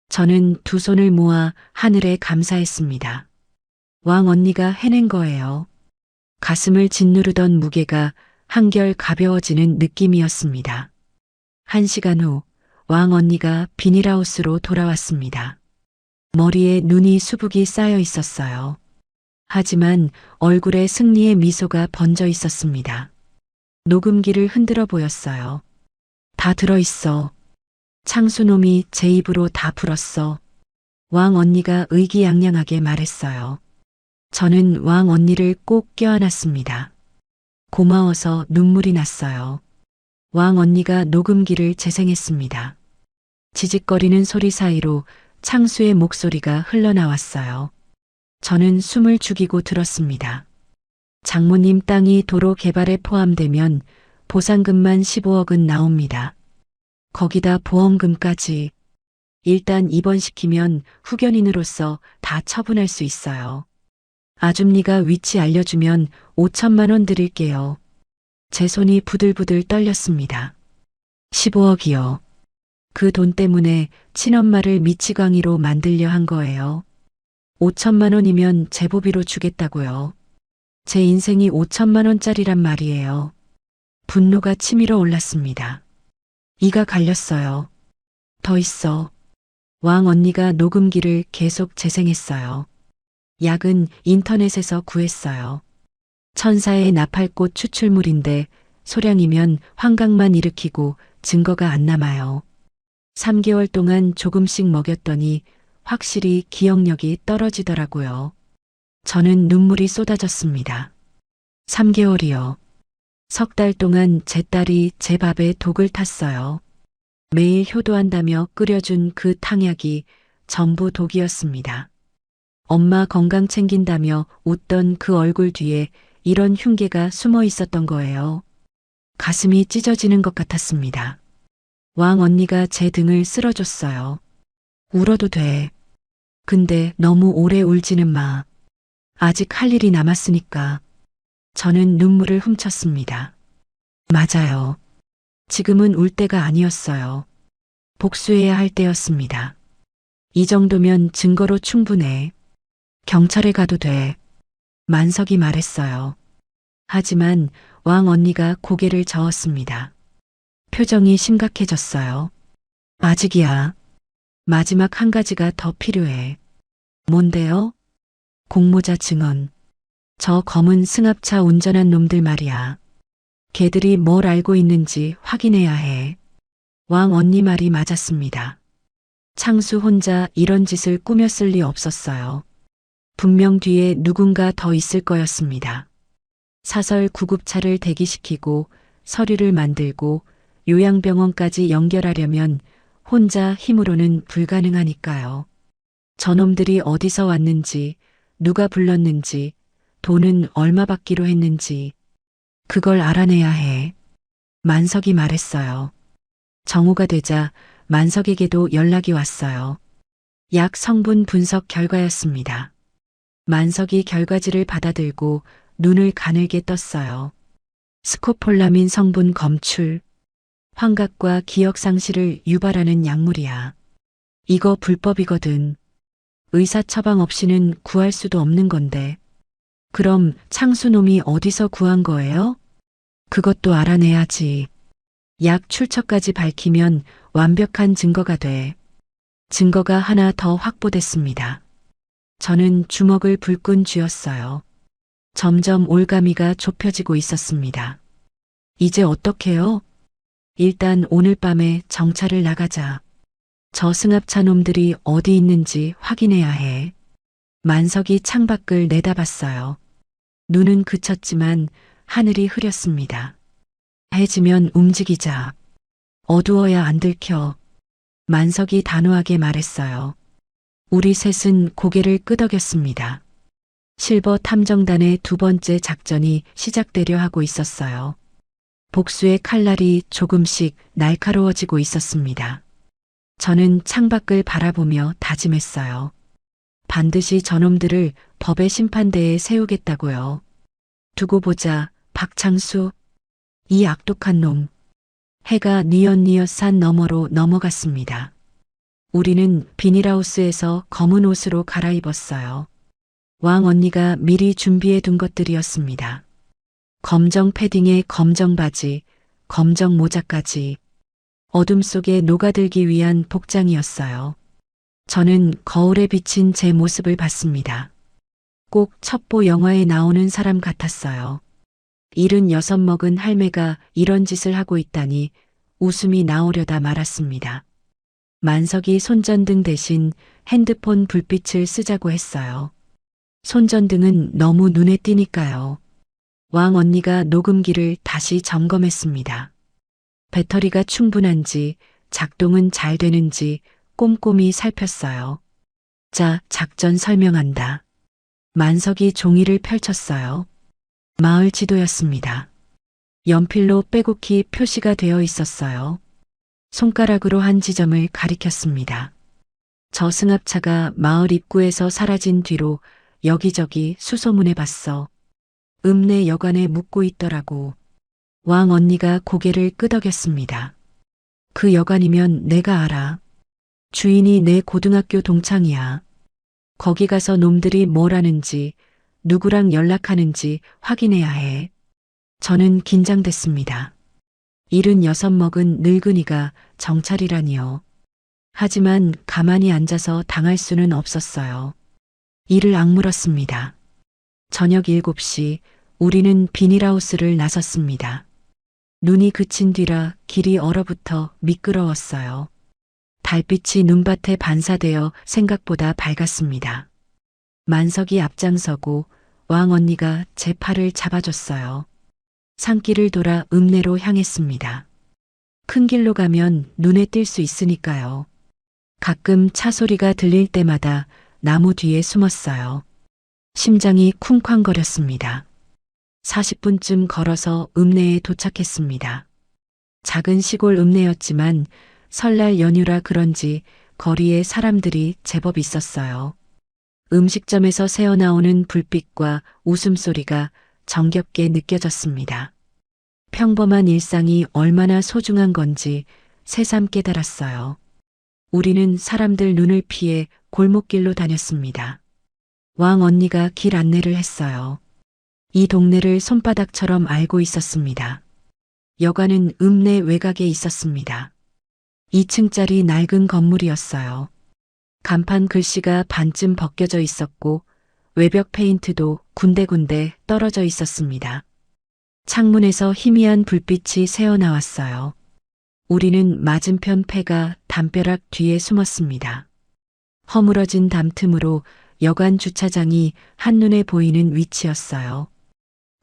저는 2 손을 모아 하늘에 감사했습니다. 왕 언니가 해낸 거예요. 가슴을 짓누르던 무게가 한결 가벼워지는 느낌이었습니다. 1시간 후 왕 언니가 비닐하우스로 돌아왔습니다. 머리에 눈이 수북이 쌓여 있었어요. 하지만 얼굴에 승리의 미소가 번져 있었습니다. 녹음기를 흔들어 보였어요. 다 들어있어. 창수놈이 제 입으로 다 풀었어. 왕 언니가 의기양양하게 말했어요. 저는 왕 언니를 꼭 껴안았습니다. 고마워서 눈물이 났어요. 왕 언니가 녹음기를 재생했습니다. 지직거리는 소리 사이로 창수의 목소리가 흘러나왔어요. 저는 숨을 죽이고 들었습니다. 장모님 땅이 도로 개발에 포함되면 보상금만 15억은 나옵니다. 거기다 보험금까지. 일단 입원시키면 후견인으로서 다 처분할 수 있어요. 아줌니가 위치 알려주면 5천만 원 드릴게요. 제 손이 부들부들 떨렸습니다. 15억이요. 그 돈 때문에 친엄마를 미치광이로 만들려 한 거예요. 5천만 원이면 제보비로 주겠다고요. 제 인생이 5천만 원짜리란 말이에요. 분노가 치밀어 올랐습니다. 이가 갈렸어요. 더 있어. 왕 언니가 녹음기를 계속 재생했어요. 약은 인터넷에서 구했어요. 천사의 나팔꽃 추출물인데 소량이면 환각만 일으키고 증거가 안 남아요. 3개월 동안 조금씩 먹였더니 확실히 기억력이 떨어지더라고요. 저는 눈물이 쏟아졌습니다. 3개월이요. 3달 동안 제 딸이 제 밥에 독을 탔어요. 매일 효도한다며 끓여준 그 탕약이 전부 독이었습니다. 엄마 건강 챙긴다며 웃던 그 얼굴 뒤에 이런 흉계가 숨어 있었던 거예요. 가슴이 찢어지는 것 같았습니다. 왕 언니가 제 등을 쓸어줬어요. 울어도 돼. 근데 너무 오래 울지는 마. 아직 할 일이 남았으니까. 저는 눈물을 훔쳤습니다. 맞아요. 지금은 울 때가 아니었어요. 복수해야 할 때였습니다. 이 정도면 증거로 충분해. 경찰에 가도 돼. 만석이 말했어요. 하지만 왕 언니가 고개를 저었습니다. 표정이 심각해졌어요. 아직이야. 마지막 한 가지가 더 필요해. 뭔데요? 공모자 증언. 저 검은 승합차 운전한 놈들 말이야. 걔들이 뭘 알고 있는지 확인해야 해. 왕 언니 말이 맞았습니다. 창수 혼자 이런 짓을 꾸몄을 리 없었어요. 분명 뒤에 누군가 더 있을 거였습니다. 사설 구급차를 대기시키고 서류를 만들고 요양병원까지 연결하려면 혼자 힘으로는 불가능하니까요. 저놈들이 어디서 왔는지, 누가 불렀는지, 돈은 얼마 받기로 했는지, 그걸 알아내야 해. 만석이 말했어요. 정오가 되자 만석에게도 연락이 왔어요. 약 성분 분석 결과였습니다. 만석이 결과지를 받아들고 눈을 가늘게 떴어요. 스코폴라민 성분 검출. 환각과 기억 상실을 유발하는 약물이야. 이거 불법이거든. 의사 처방 없이는 구할 수도 없는 건데. 그럼 창수놈이 어디서 구한 거예요? 그것도 알아내야지. 약 출처까지 밝히면 완벽한 증거가 돼. 증거가 하나 더 확보됐습니다. 저는 주먹을 불끈 쥐었어요. 점점 올가미가 좁혀지고 있었습니다. 이제 어떡해요? 일단 오늘 밤에 정찰을 나가자. 저 승합차 놈들이 어디 있는지 확인해야 해. 만석이 창밖을 내다봤어요. 눈은 그쳤지만 하늘이 흐렸습니다. 해지면 움직이자. 어두워야 안 들켜. 만석이 단호하게 말했어요. 우리 셋은 고개를 끄덕였습니다. 실버 탐정단의 두 번째 작전이 시작되려 하고 있었어요. 복수의 칼날이 조금씩 날카로워지고 있었습니다. 저는 창밖을 바라보며 다짐했어요. 반드시 저놈들을 법의 심판대에 세우겠다고요. 두고 보자, 박창수. 이 악독한 놈. 해가 뉘엿뉘엿 산 너머로 넘어갔습니다. 우리는 비닐하우스에서 검은 옷으로 갈아입었어요. 왕 언니가 미리 준비해 둔 것들이었습니다. 검정 패딩에 검정 바지, 검정 모자까지. 어둠 속에 녹아들기 위한 복장이었어요. 저는 거울에 비친 제 모습을 봤습니다. 꼭 첩보 영화에 나오는 사람 같았어요. 76 먹은 할매가 이런 짓을 하고 있다니 웃음이 나오려다 말았습니다. 만석이 손전등 대신 핸드폰 불빛을 쓰자고 했어요. 손전등은 너무 눈에 띄니까요. 왕 언니가 녹음기를 다시 점검했습니다. 배터리가 충분한지, 작동은 잘 되는지 꼼꼼히 살폈어요. 자, 작전 설명한다. 만석이 종이를 펼쳤어요. 마을 지도였습니다. 연필로 빼곡히 표시가 되어 있었어요. 손가락으로 한 지점을 가리켰습니다. 저 승합차가 마을 입구에서 사라진 뒤로 여기저기 수소문해 봤어. 읍내 여관에 묵고 있더라고. 왕 언니가 고개를 끄덕였습니다. 그 여관이면 내가 알아. 주인이 내 고등학교 동창이야. 거기 가서 놈들이 뭘 하는지, 누구랑 연락하는지 확인해야 해. 저는 긴장됐습니다. 76 먹은 늙은이가 정찰이라니요. 하지만 가만히 앉아서 당할 수는 없었어요. 이를 악물었습니다. 저녁 7시 우리는 비닐하우스를 나섰습니다. 눈이 그친 뒤라 길이 얼어붙어 미끄러웠어요. 달빛이 눈밭에 반사되어 생각보다 밝았습니다. 만석이 앞장서고 왕 언니가 제 팔을 잡아줬어요. 산길을 돌아 읍내로 향했습니다. 큰 길로 가면 눈에 띌 수 있으니까요. 가끔 차 소리가 들릴 때마다 나무 뒤에 숨었어요. 심장이 쿵쾅거렸습니다. 40분쯤 걸어서 읍내에 도착했습니다. 작은 시골 읍내였지만 설날 연휴라 그런지 거리에 사람들이 제법 있었어요. 음식점에서 새어나오는 불빛과 웃음소리가 정겹게 느껴졌습니다. 평범한 일상이 얼마나 소중한 건지 새삼 깨달았어요. 우리는 사람들 눈을 피해 골목길로 다녔습니다. 왕 언니가 길 안내를 했어요. 이 동네를 손바닥처럼 알고 있었습니다. 여관은 읍내 외곽에 있었습니다. 2층짜리 낡은 건물이었어요. 간판 글씨가 반쯤 벗겨져 있었고 외벽 페인트도 군데군데 떨어져 있었습니다. 창문에서 희미한 불빛이 새어나왔어요. 우리는 맞은편 폐가 담벼락 뒤에 숨었습니다. 허물어진 담 틈으로 여관 주차장이 한눈에 보이는 위치였어요.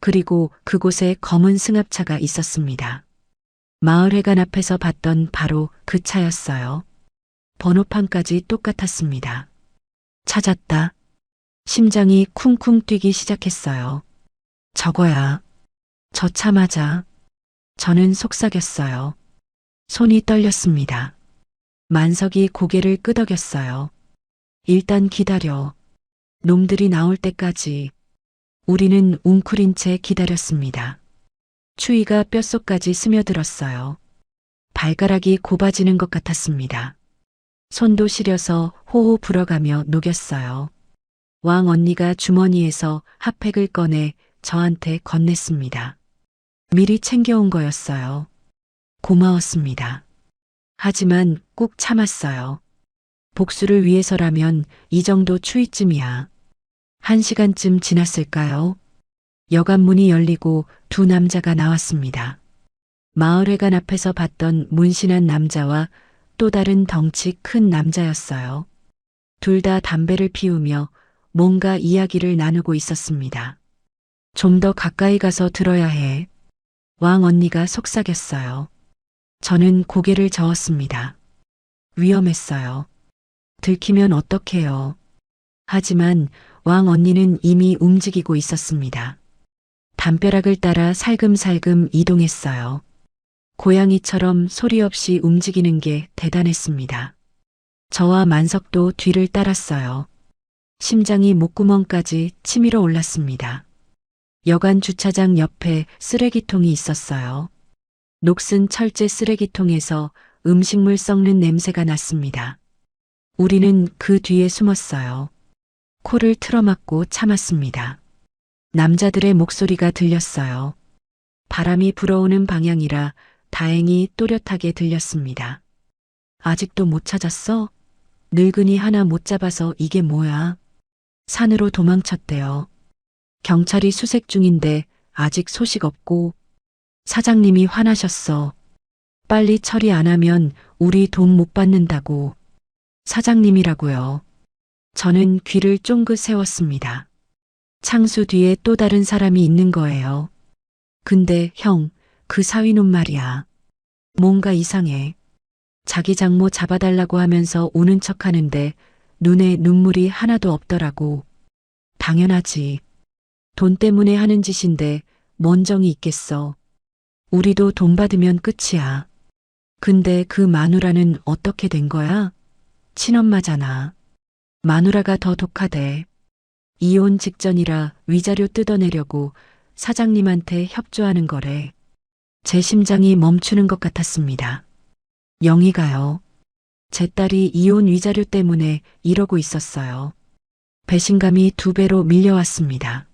그리고 그곳에 검은 승합차가 있었습니다. 마을회관 앞에서 봤던 바로 그 차였어요. 번호판까지 똑같았습니다. 찾았다. 심장이 쿵쿵 뛰기 시작했어요. 저거야. 저 차 맞아. 저는 속삭였어요. 손이 떨렸습니다. 만석이 고개를 끄덕였어요. 일단 기다려. 놈들이 나올 때까지. 우리는 웅크린 채 기다렸습니다. 추위가 뼛속까지 스며들었어요. 발가락이 곱아지는 것 같았습니다. 손도 시려서 호호 불어가며 녹였어요. 왕 언니가 주머니에서 핫팩을 꺼내 저한테 건넸습니다. 미리 챙겨온 거였어요. 고마웠습니다. 하지만 꾹 참았어요. 복수를 위해서라면 이 정도 추위쯤이야. 1시간쯤 지났을까요? 여관 문이 열리고 두 남자가 나왔습니다. 마을회관 앞에서 봤던 문신한 남자와 또 다른 덩치 큰 남자였어요. 둘 다 담배를 피우며 뭔가 이야기를 나누고 있었습니다. 좀 더 가까이 가서 들어야 해. 왕 언니가 속삭였어요. 저는 고개를 저었습니다. 위험했어요. 들키면 어떡해요. 하지만 왕 언니는 이미 움직이고 있었습니다. 담벼락을 따라 살금살금 이동했어요. 고양이처럼 소리 없이 움직이는 게 대단했습니다. 저와 만석도 뒤를 따랐어요. 심장이 목구멍까지 치밀어 올랐습니다. 여관 주차장 옆에 쓰레기통이 있었어요. 녹슨 철제 쓰레기통에서 음식물 썩는 냄새가 났습니다. 우리는 그 뒤에 숨었어요. 코를 틀어막고 참았습니다. 남자들의 목소리가 들렸어요. 바람이 불어오는 방향이라 다행히 또렷하게 들렸습니다. 아직도 못 찾았어? 늙은이 하나 못 잡아서 이게 뭐야? 산으로 도망쳤대요. 경찰이 수색 중인데 아직 소식 없고 사장님이 화나셨어. 빨리 처리 안 하면 우리 돈 못 받는다고. 사장님이라고요. 저는 귀를 쫑긋 세웠습니다. 창수 뒤에 또 다른 사람이 있는 거예요. 근데 형, 그 사위놈 말이야. 뭔가 이상해. 자기 장모 잡아달라고 하면서 우는 척 하는데 눈에 눈물이 하나도 없더라고. 당연하지. 돈 때문에 하는 짓인데 뭔 정이 있겠어. 우리도 돈 받으면 끝이야. 근데 그 마누라는 어떻게 된 거야? 친엄마잖아. 마누라가 더 독하대. 이혼 직전이라 위자료 뜯어내려고 사장님한테 협조하는 거래. 제 심장이 멈추는 것 같았습니다. 영희가요. 제 딸이 이혼 위자료 때문에 이러고 있었어요. 배신감이 2배로 밀려왔습니다.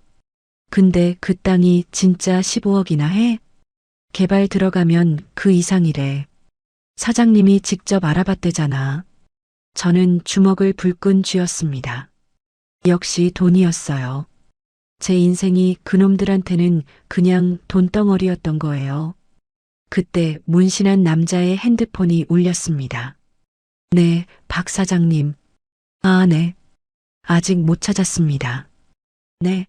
근데 그 땅이 진짜 15억이나 해? 개발 들어가면 그 이상이래. 사장님이 직접 알아봤대잖아. 저는 주먹을 불끈 쥐었습니다. 역시 돈이었어요. 제 인생이 그놈들한테는 그냥 돈덩어리였던 거예요. 그때 문신한 남자의 핸드폰이 울렸습니다. 네, 박 사장님. 아, 네. 아직 못 찾았습니다. 네.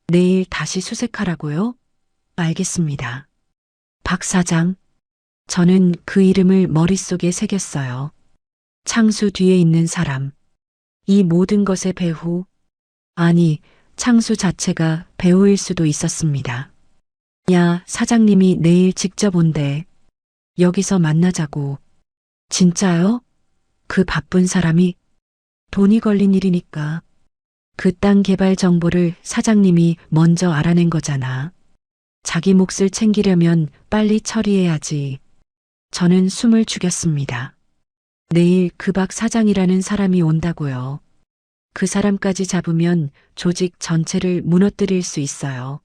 내일 다시 수색하라고요? 알겠습니다. 박 사장. 저는 그 이름을 머릿속에 새겼어요. 창수 뒤에 있는 사람. 이 모든 것의 배후. 아니, 창수 자체가 배우일 수도 있었습니다. 야, 사장님이 내일 직접 온대. 여기서 만나자고. 진짜요? 그 바쁜 사람이 돈이 걸린 일이니까. 그 땅 개발 정보를 사장님이 먼저 알아낸 거잖아. 자기 몫을 챙기려면 빨리 처리해야지. 저는 숨을 죽였습니다. 내일 그 박 사장이라는 사람이 온다고요. 그 사람까지 잡으면 조직 전체를 무너뜨릴 수 있어요.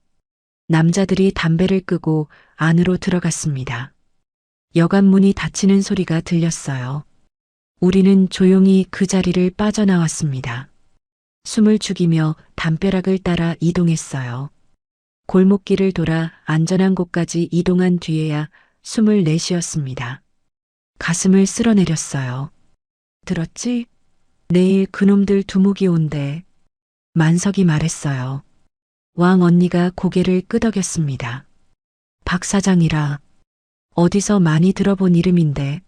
남자들이 담배를 끄고 안으로 들어갔습니다. 여관 문이 닫히는 소리가 들렸어요. 우리는 조용히 그 자리를 빠져나왔습니다. 숨을 죽이며 담벼락을 따라 이동했어요. 골목길을 돌아 안전한 곳까지 이동한 뒤에야 숨을 내쉬었습니다. 가슴을 쓸어내렸어요. 들었지? 내일 그놈들 두목이 온대. 만석이 말했어요. 왕 언니가 고개를 끄덕였습니다. 박 사장이라. 어디서 많이 들어본 이름인데.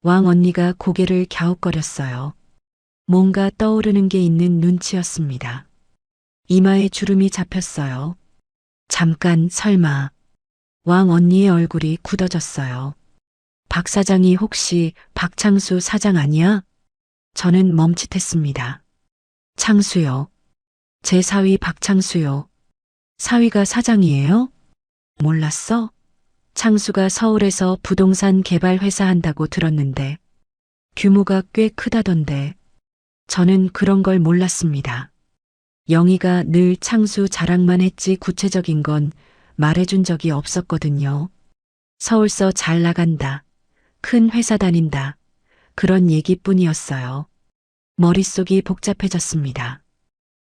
왕 언니가 고개를 갸웃거렸어요. 뭔가 떠오르는 게 있는 눈치였습니다. 이마에 주름이 잡혔어요. 잠깐 설마. 왕 언니의 얼굴이 굳어졌어요. 박 사장이 혹시 박창수 사장 아니야? 저는 멈칫했습니다. 창수요. 제 사위 박창수요. 사위가 사장이에요? 몰랐어? 창수가 서울에서 부동산 개발 회사 한다고 들었는데 규모가 꽤 크다던데 저는 그런 걸 몰랐습니다. 영희가 늘 창수 자랑만 했지 구체적인 건 말해준 적이 없었거든요. 서울서 잘 나간다. 큰 회사 다닌다. 그런 얘기뿐이었어요. 머릿속이 복잡해졌습니다.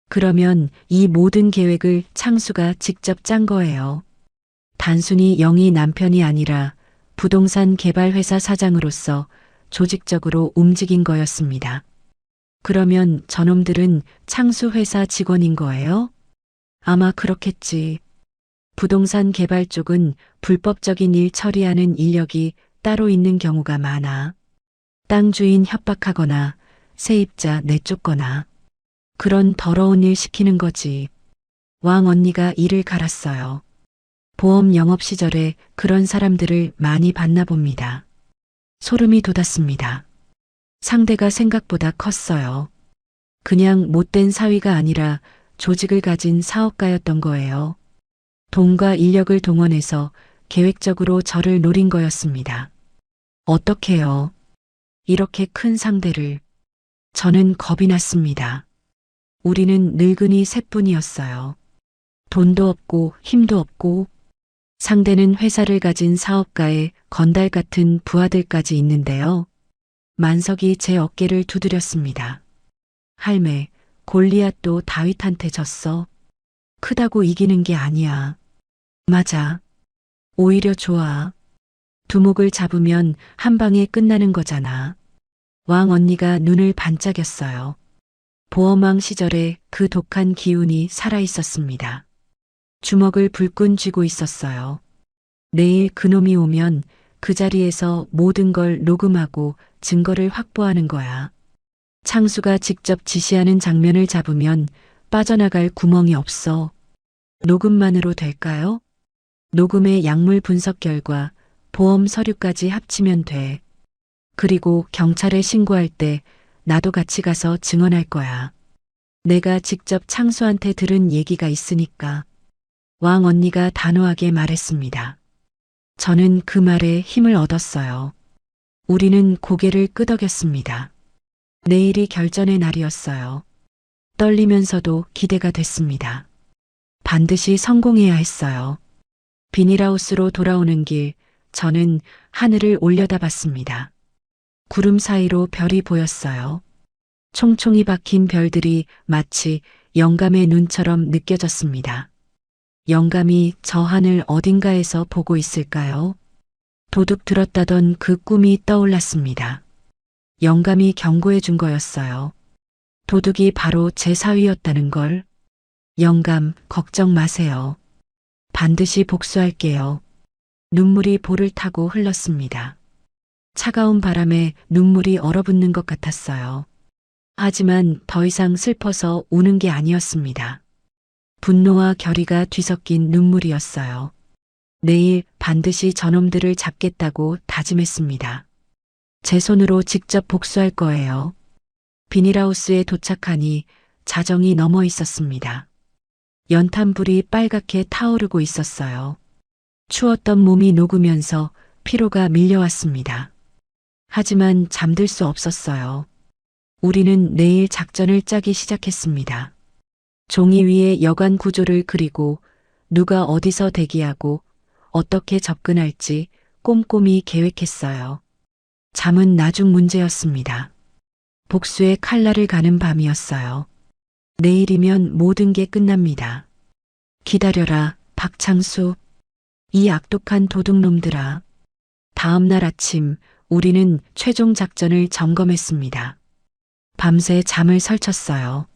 그러면 이 모든 계획을 창수가 직접 짠 거예요. 단순히 영희 남편이 아니라 부동산 개발 회사 사장으로서 조직적으로 움직인 거였습니다. 그러면 저놈들은 창수 회사 직원인 거예요? 아마 그렇겠지. 부동산 개발 쪽은 불법적인 일 처리하는 인력이 따로 있는 경우가 많아. 땅 주인 협박하거나 세입자 내쫓거나 그런 더러운 일 시키는 거지. 왕 언니가 이를 갈았어요. 보험 영업 시절에 그런 사람들을 많이 봤나 봅니다. 소름이 돋았습니다. 상대가 생각보다 컸어요. 그냥 못된 사위가 아니라 조직을 가진 사업가였던 거예요. 돈과 인력을 동원해서 계획적으로 저를 노린 거였습니다. 어떻게요? 이렇게 큰 상대를. 저는 겁이 났습니다. 우리는 늙은이 셋뿐이었어요. 돈도 없고 힘도 없고 상대는 회사를 가진 사업가의 건달 같은 부하들까지 있는데요. 만석이 제 어깨를 두드렸습니다. 할매, 골리앗도 다윗한테 졌어. 크다고 이기는 게 아니야. 맞아. 오히려 좋아. 두목을 잡으면 한 방에 끝나는 거잖아. 왕 언니가 눈을 반짝였어요. 보험왕 시절에 그 독한 기운이 살아있었습니다. 주먹을 불끈 쥐고 있었어요. 내일 그놈이 오면 그 자리에서 모든 걸 녹음하고 증거를 확보하는 거야. 창수가 직접 지시하는 장면을 잡으면 빠져나갈 구멍이 없어. 녹음만으로 될까요? 녹음의 약물 분석 결과 보험 서류까지 합치면 돼. 그리고 경찰에 신고할 때 나도 같이 가서 증언할 거야. 내가 직접 창수한테 들은 얘기가 있으니까. 왕 언니가 단호하게 말했습니다. 저는 그 말에 힘을 얻었어요. 우리는 고개를 끄덕였습니다. 내일이 결전의 날이었어요. 떨리면서도 기대가 됐습니다. 반드시 성공해야 했어요. 비닐하우스로 돌아오는 길, 저는 하늘을 올려다봤습니다. 구름 사이로 별이 보였어요. 총총이 박힌 별들이 마치 영감의 눈처럼 느껴졌습니다. 영감이 저 하늘 어딘가에서 보고 있을까요? 도둑 들었다던 그 꿈이 떠올랐습니다. 영감이 경고해 준 거였어요. 도둑이 바로 제 사위였다는 걸. 영감, 걱정 마세요. 반드시 복수할게요. 눈물이 볼을 타고 흘렀습니다. 차가운 바람에 눈물이 얼어붙는 것 같았어요. 하지만 더 이상 슬퍼서 우는 게 아니었습니다. 분노와 결의가 뒤섞인 눈물이었어요. 내일 반드시 저놈들을 잡겠다고 다짐했습니다. 제 손으로 직접 복수할 거예요. 비닐하우스에 도착하니 자정이 넘어 있었습니다. 연탄불이 빨갛게 타오르고 있었어요. 추웠던 몸이 녹으면서 피로가 밀려왔습니다. 하지만 잠들 수 없었어요. 우리는 내일 작전을 짜기 시작했습니다. 종이 위에 여관 구조를 그리고 누가 어디서 대기하고 어떻게 접근할지 꼼꼼히 계획했어요. 잠은 나중 문제였습니다. 복수의 칼날을 가는 밤이었어요. 내일이면 모든 게 끝납니다. 기다려라, 박창수. 이 악독한 도둑놈들아. 다음 날 아침 우리는 최종 작전을 점검했습니다. 밤새 잠을 설쳤어요.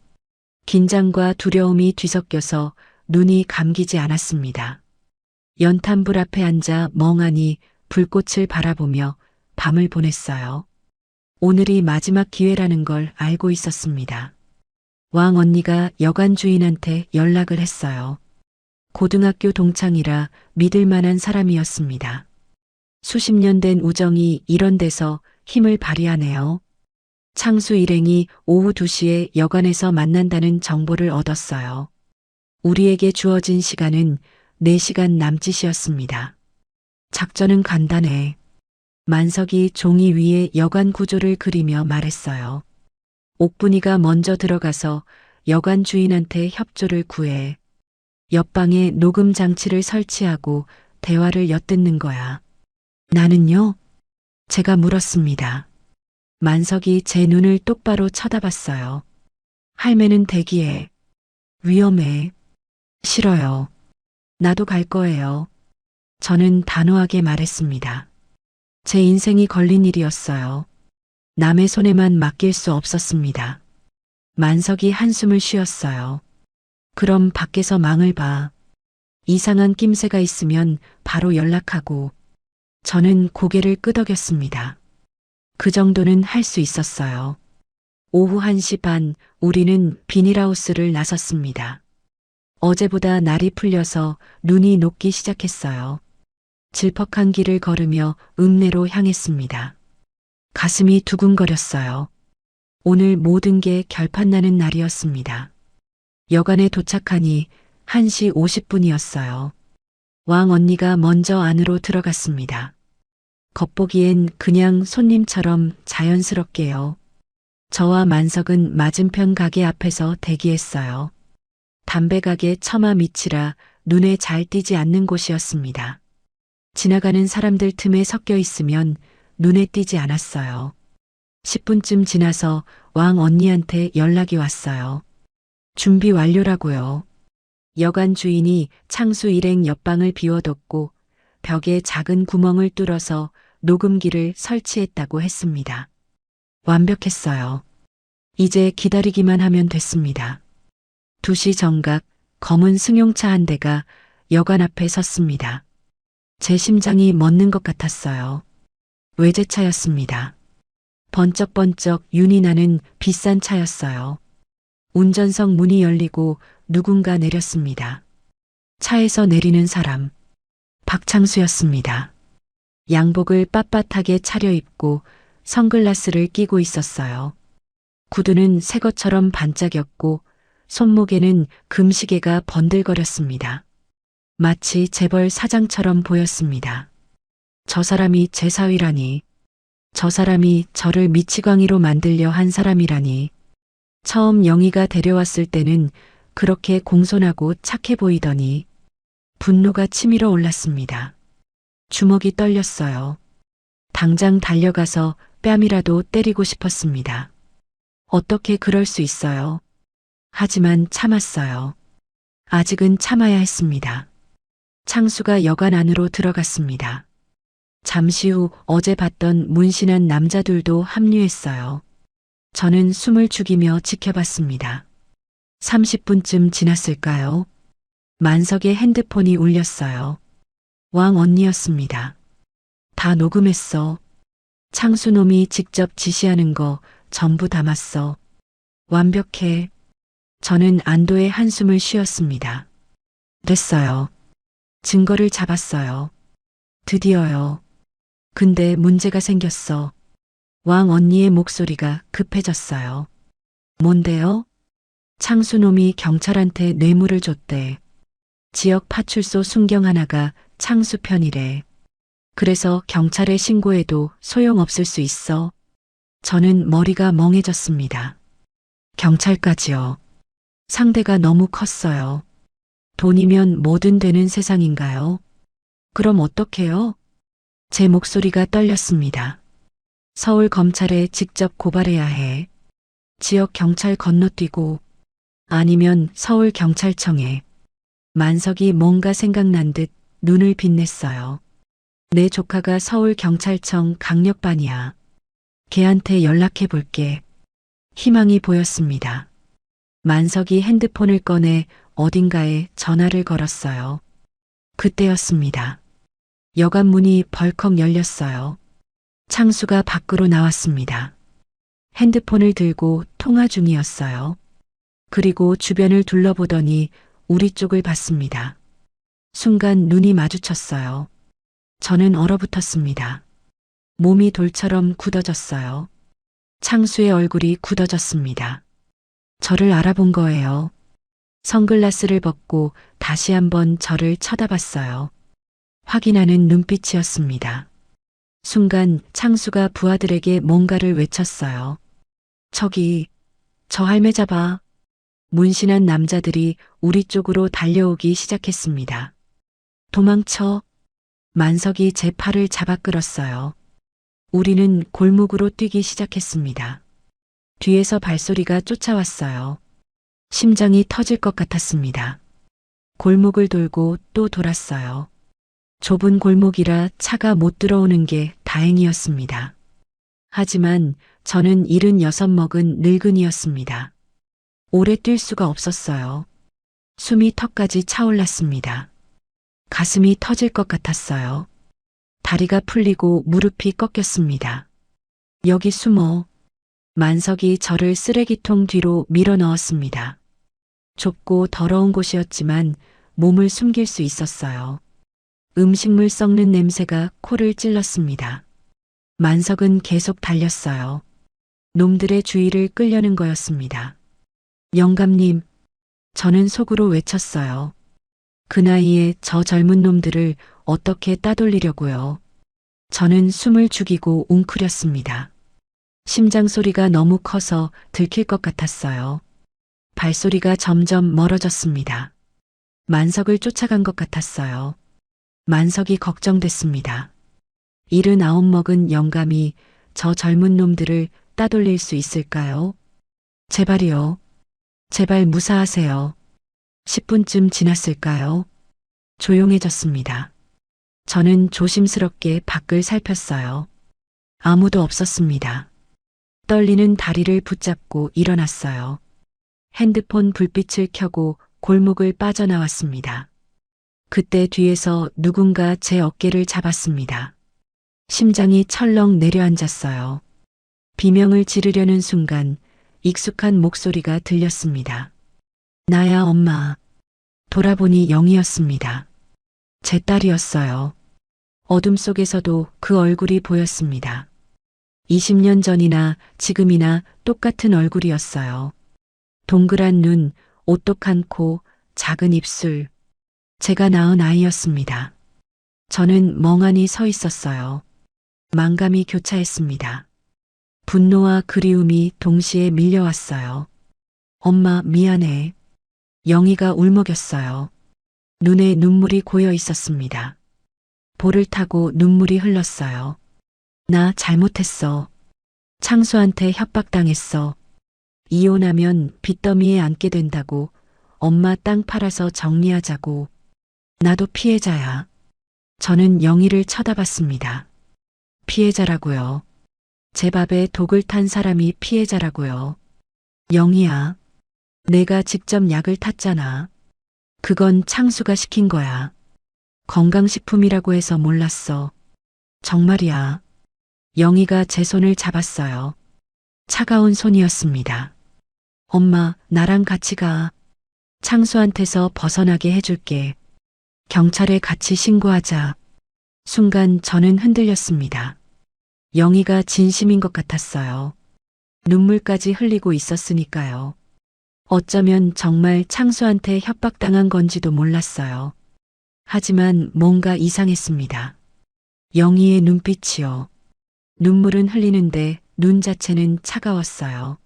긴장과 두려움이 뒤섞여서 눈이 감기지 않았습니다. 연탄불 앞에 앉아 멍하니 불꽃을 바라보며 밤을 보냈어요. 오늘이 마지막 기회라는 걸 알고 있었습니다. 왕 언니가 여관 주인한테 연락을 했어요. 고등학교 동창이라 믿을 만한 사람이었습니다. 수십 년 된 우정이 이런 데서 힘을 발휘하네요. 창수 일행이 오후 2시에 여관에서 만난다는 정보를 얻었어요. 우리에게 주어진 시간은 4시간 남짓이었습니다. 작전은 간단해. 만석이 종이 위에 여관 구조를 그리며 말했어요. 옥분이가 먼저 들어가서 여관 주인한테 협조를 구해. 옆방에 녹음 장치를 설치하고 대화를 엿듣는 거야. 나는요? 제가 물었습니다. 만석이 제 눈을 똑바로 쳐다봤어요. 할매는 대기해. 위험해. 싫어요. 나도 갈 거예요. 저는 단호하게 말했습니다. 제 인생이 걸린 일이었어요. 남의 손에만 맡길 수 없었습니다. 만석이 한숨을 쉬었어요. 그럼 밖에서 망을 봐. 이상한 낌새가 있으면 바로 연락하고. 저는 고개를 끄덕였습니다. 그 정도는 할 수 있었어요. 오후 1시 반 우리는 비닐하우스를 나섰습니다. 어제보다 날이 풀려서 눈이 녹기 시작했어요. 질퍽한 길을 걸으며 읍내로 향했습니다. 가슴이 두근거렸어요. 오늘 모든 게 결판나는 날이었습니다. 여관에 도착하니 1시 50분이었어요. 왕 언니가 먼저 안으로 들어갔습니다. 겉보기엔 그냥 손님처럼 자연스럽게요. 저와 만석은 맞은편 가게 앞에서 대기했어요. 담배 가게 처마 밑이라 눈에 잘 띄지 않는 곳이었습니다. 지나가는 사람들 틈에 섞여 있으면 눈에 띄지 않았어요. 10분쯤 지나서 왕 언니한테 연락이 왔어요. 준비 완료라고요. 여관 주인이 창수 일행 옆방을 비워뒀고 벽에 작은 구멍을 뚫어서 녹음기를 설치했다고 했습니다. 완벽했어요. 이제 기다리기만 하면 됐습니다. 2시 정각 검은 승용차 한 대가 여관 앞에 섰습니다. 제 심장이 멎는 것 같았어요. 외제차였습니다. 번쩍번쩍 윤이 나는 비싼 차였어요. 운전석 문이 열리고 누군가 내렸습니다. 차에서 내리는 사람. 박창수였습니다. 양복을 빳빳하게 차려입고 선글라스를 끼고 있었어요. 구두는 새 것처럼 반짝였고 손목에는 금시계가 번들거렸습니다. 마치 재벌 사장처럼 보였습니다. 저 사람이 제 사위라니. 저 사람이 저를 미치광이로 만들려 한 사람이라니. 처음 영희가 데려왔을 때는 그렇게 공손하고 착해 보이더니 분노가 치밀어 올랐습니다. 주먹이 떨렸어요. 당장 달려가서 뺨이라도 때리고 싶었습니다. 어떻게 그럴 수 있어요? 하지만 참았어요. 아직은 참아야 했습니다. 창수가 여관 안으로 들어갔습니다. 잠시 후 어제 봤던 문신한 남자들도 합류했어요. 저는 숨을 죽이며 지켜봤습니다. 30분쯤 지났을까요? 만석의 핸드폰이 울렸어요. 왕 언니였습니다. 다 녹음했어. 창수놈이 직접 지시하는 거 전부 담았어. 완벽해. 저는 안도의 한숨을 쉬었습니다. 됐어요. 증거를 잡았어요. 드디어요. 근데 문제가 생겼어. 왕 언니의 목소리가 급해졌어요. 뭔데요? 창수놈이 경찰한테 뇌물을 줬대. 지역 파출소 순경 하나가 창수 편이래. 그래서 경찰에 신고해도 소용없을 수 있어. 저는 머리가 멍해졌습니다. 경찰까지요. 상대가 너무 컸어요. 돈이면 뭐든 되는 세상인가요? 그럼 어떡해요? 제 목소리가 떨렸습니다. 서울 검찰에 직접 고발해야 해. 지역 경찰 건너뛰고 아니면 서울 경찰청에. 만석이 뭔가 생각난 듯 눈을 빛냈어요. 내 조카가 서울 경찰청 강력반이야. 걔한테 연락해 볼게. 희망이 보였습니다. 만석이 핸드폰을 꺼내 어딘가에 전화를 걸었어요. 그때였습니다. 여관 문이 벌컥 열렸어요. 창수가 밖으로 나왔습니다. 핸드폰을 들고 통화 중이었어요. 그리고 주변을 둘러보더니 우리 쪽을 봤습니다. 순간 눈이 마주쳤어요. 저는 얼어붙었습니다. 몸이 돌처럼 굳어졌어요. 창수의 얼굴이 굳어졌습니다. 저를 알아본 거예요. 선글라스를 벗고 다시 한번 저를 쳐다봤어요. 확인하는 눈빛이었습니다. 순간 창수가 부하들에게 뭔가를 외쳤어요. 저기, 저 할매 잡아. 문신한 남자들이 우리 쪽으로 달려오기 시작했습니다. 도망쳐. 만석이 제 팔을 잡아 끌었어요. 우리는 골목으로 뛰기 시작했습니다. 뒤에서 발소리가 쫓아왔어요. 심장이 터질 것 같았습니다. 골목을 돌고 또 돌았어요. 좁은 골목이라 차가 못 들어오는 게 다행이었습니다. 하지만 저는 76 먹은 늙은이였습니다. 오래 뛸 수가 없었어요. 숨이 턱까지 차올랐습니다. 가슴이 터질 것 같았어요. 다리가 풀리고 무릎이 꺾였습니다. 여기 숨어. 만석이 저를 쓰레기통 뒤로 밀어 넣었습니다. 좁고 더러운 곳이었지만 몸을 숨길 수 있었어요. 음식물 썩는 냄새가 코를 찔렀습니다. 만석은 계속 달렸어요. 놈들의 주의를 끌려는 거였습니다. 영감님, 저는 속으로 외쳤어요. 그 나이에 저 젊은 놈들을 어떻게 따돌리려고요. 저는 숨을 죽이고 웅크렸습니다. 심장 소리가 너무 커서 들킬 것 같았어요. 발소리가 점점 멀어졌습니다. 만석을 쫓아간 것 같았어요. 만석이 걱정됐습니다. 79 먹은 영감이 저 젊은 놈들을 따돌릴 수 있을까요? 제발이요. 제발 무사하세요. 10분쯤 지났을까요? 조용해졌습니다. 저는 조심스럽게 밖을 살폈어요. 아무도 없었습니다. 떨리는 다리를 붙잡고 일어났어요. 핸드폰 불빛을 켜고 골목을 빠져나왔습니다. 그때 뒤에서 누군가 제 어깨를 잡았습니다. 심장이 철렁 내려앉았어요. 비명을 지르려는 순간 익숙한 목소리가 들렸습니다. 나야 엄마. 돌아보니 영이었습니다. 제 딸이었어요. 어둠 속에서도 그 얼굴이 보였습니다. 20년 전이나 지금이나 똑같은 얼굴이었어요. 동그란 눈, 오똑한 코, 작은 입술. 제가 낳은 아이였습니다. 저는 멍하니 서 있었어요. 만감이 교차했습니다. 분노와 그리움이 동시에 밀려왔어요. 엄마, 미안해. 영희가 울먹였어요. 눈에 눈물이 고여 있었습니다. 볼을 타고 눈물이 흘렀어요. 나 잘못했어. 창수한테 협박당했어. 이혼하면 빚더미에 앉게 된다고. 엄마 땅 팔아서 정리하자고. 나도 피해자야. 저는 영희를 쳐다봤습니다. 피해자라고요. 제 밥에 독을 탄 사람이 피해자라고요. 영희야. 내가 직접 약을 탔잖아. 그건 창수가 시킨 거야. 건강식품이라고 해서 몰랐어. 정말이야. 영희가 제 손을 잡았어요. 차가운 손이었습니다. 엄마, 나랑 같이 가. 창수한테서 벗어나게 해줄게. 경찰에 같이 신고하자. 순간 저는 흔들렸습니다. 영희가 진심인 것 같았어요. 눈물까지 흘리고 있었으니까요. 어쩌면 정말 창수한테 협박당한 건지도 몰랐어요. 하지만 뭔가 이상했습니다. 영희의 눈빛이요. 눈물은 흘리는데 눈 자체는 차가웠어요.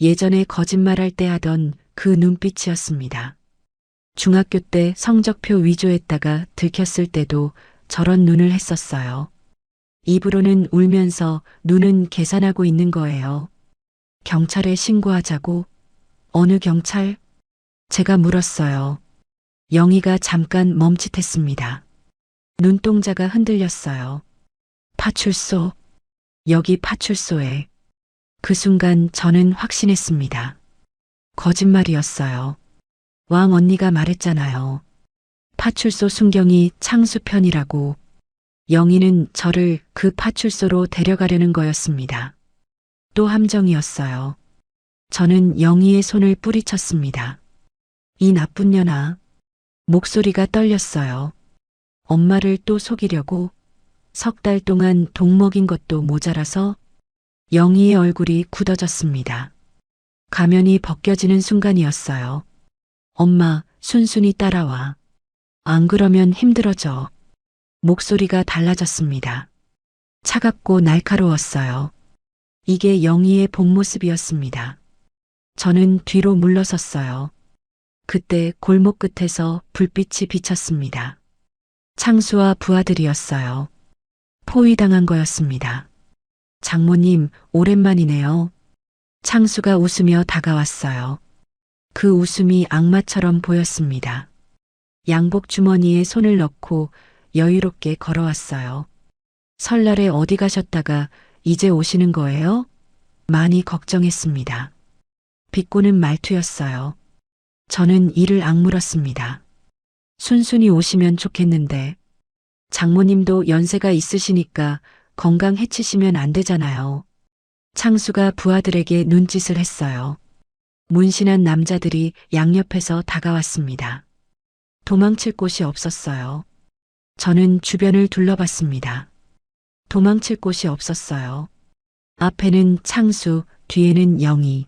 예전에 거짓말할 때 하던 그 눈빛이었습니다. 중학교 때 성적표 위조했다가 들켰을 때도 저런 눈을 했었어요. 입으로는 울면서 눈은 계산하고 있는 거예요. 경찰에 신고하자고? 어느 경찰? 제가 물었어요. 영희가 잠깐 멈칫했습니다. 눈동자가 흔들렸어요. 파출소. 여기 파출소에. 그 순간 저는 확신했습니다. 거짓말이었어요. 왕 언니가 말했잖아요. 파출소 순경이 창수 편이라고. 영희는 저를 그 파출소로 데려가려는 거였습니다. 또 함정이었어요. 저는 영희의 손을 뿌리쳤습니다. 이 나쁜 년아. 목소리가 떨렸어요. 엄마를 또 속이려고? 석 달 동안 독 먹인 것도 모자라서? 영희의 얼굴이 굳어졌습니다. 가면이 벗겨지는 순간이었어요. 엄마, 순순히 따라와. 안 그러면 힘들어져. 목소리가 달라졌습니다. 차갑고 날카로웠어요. 이게 영희의 본 모습이었습니다. 저는 뒤로 물러섰어요. 그때 골목 끝에서 불빛이 비쳤습니다. 창수와 부하들이었어요. 포위당한 거였습니다. 장모님, 오랜만이네요. 창수가 웃으며 다가왔어요. 그 웃음이 악마처럼 보였습니다. 양복 주머니에 손을 넣고 여유롭게 걸어왔어요. 설날에 어디 가셨다가 이제 오시는 거예요? 많이 걱정했습니다. 비꼬는 말투였어요. 저는 이를 악물었습니다. 순순히 오시면 좋겠는데 장모님도 연세가 있으시니까 건강 해치시면 안 되잖아요. 창수가 부하들에게 눈짓을 했어요. 문신한 남자들이 양옆에서 다가왔습니다. 도망칠 곳이 없었어요. 저는 주변을 둘러봤습니다. 도망칠 곳이 없었어요. 앞에는 창수, 뒤에는 영희.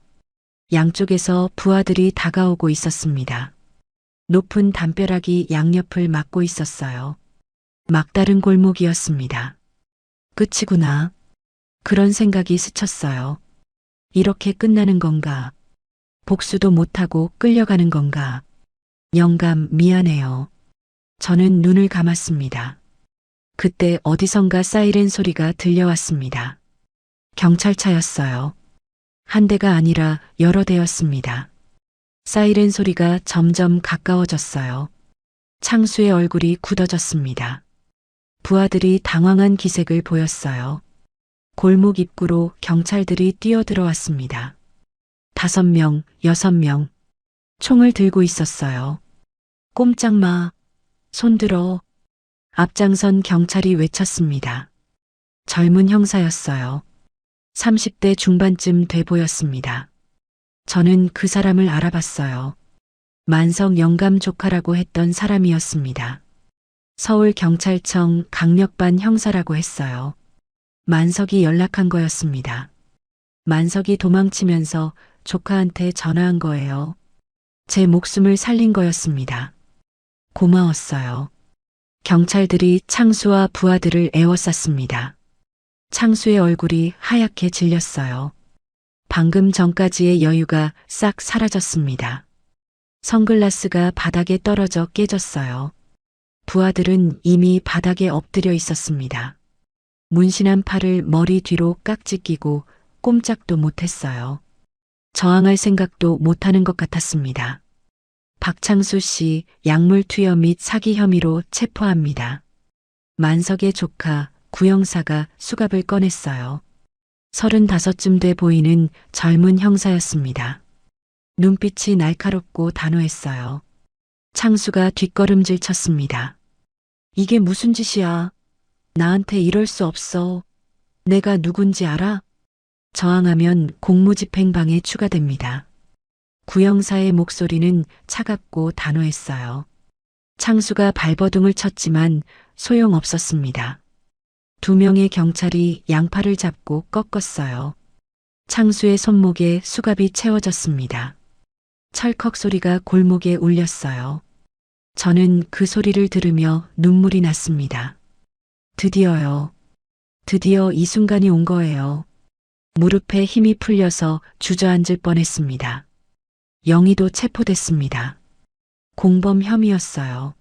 양쪽에서 부하들이 다가오고 있었습니다. 높은 담벼락이 양옆을 막고 있었어요. 막다른 골목이었습니다. 끝이구나. 그런 생각이 스쳤어요. 이렇게 끝나는 건가? 복수도 못하고 끌려가는 건가? 영감, 미안해요. 저는 눈을 감았습니다. 그때 어디선가 사이렌 소리가 들려왔습니다. 경찰차였어요. 한 대가 아니라 여러 대였습니다. 사이렌 소리가 점점 가까워졌어요. 창수의 얼굴이 굳어졌습니다. 부하들이 당황한 기색을 보였어요. 골목 입구로 경찰들이 뛰어들어왔습니다. 5명, 6명. 총을 들고 있었어요. 꼼짝 마. 손들어. 앞장선 경찰이 외쳤습니다. 젊은 형사였어요. 30대 중반쯤 돼 보였습니다. 저는 그 사람을 알아봤어요. 만석 영감 조카라고 했던 사람이었습니다. 서울경찰청 강력반 형사라고 했어요. 만석이 연락한 거였습니다. 만석이 도망치면서 조카한테 전화한 거예요. 제 목숨을 살린 거였습니다. 고마웠어요. 경찰들이 창수와 부하들을 에워쌌습니다. 창수의 얼굴이 하얗게 질렸어요. 방금 전까지의 여유가 싹 사라졌습니다. 선글라스가 바닥에 떨어져 깨졌어요. 부하들은 이미 바닥에 엎드려 있었습니다. 문신한 팔을 머리 뒤로 깍지 끼고 꼼짝도 못했어요. 저항할 생각도 못하는 것 같았습니다. 박창수 씨 약물 투여 및 사기 혐의로 체포합니다. 만석의 조카 구형사가 수갑을 꺼냈어요. 35쯤 돼 보이는 젊은 형사였습니다. 눈빛이 날카롭고 단호했어요. 창수가 뒷걸음질 쳤습니다. 이게 무슨 짓이야? 나한테 이럴 수 없어. 내가 누군지 알아? 저항하면 공무집행방해 추가됩니다. 구형사의 목소리는 차갑고 단호했어요. 창수가 발버둥을 쳤지만 소용없었습니다. 두 명의 경찰이 양팔을 잡고 꺾었어요. 창수의 손목에 수갑이 채워졌습니다. 철컥 소리가 골목에 울렸어요. 저는 그 소리를 들으며 눈물이 났습니다. 드디어요. 드디어 이 순간이 온 거예요. 무릎에 힘이 풀려서 주저앉을 뻔했습니다. 영희도 체포됐습니다. 공범 혐의였어요.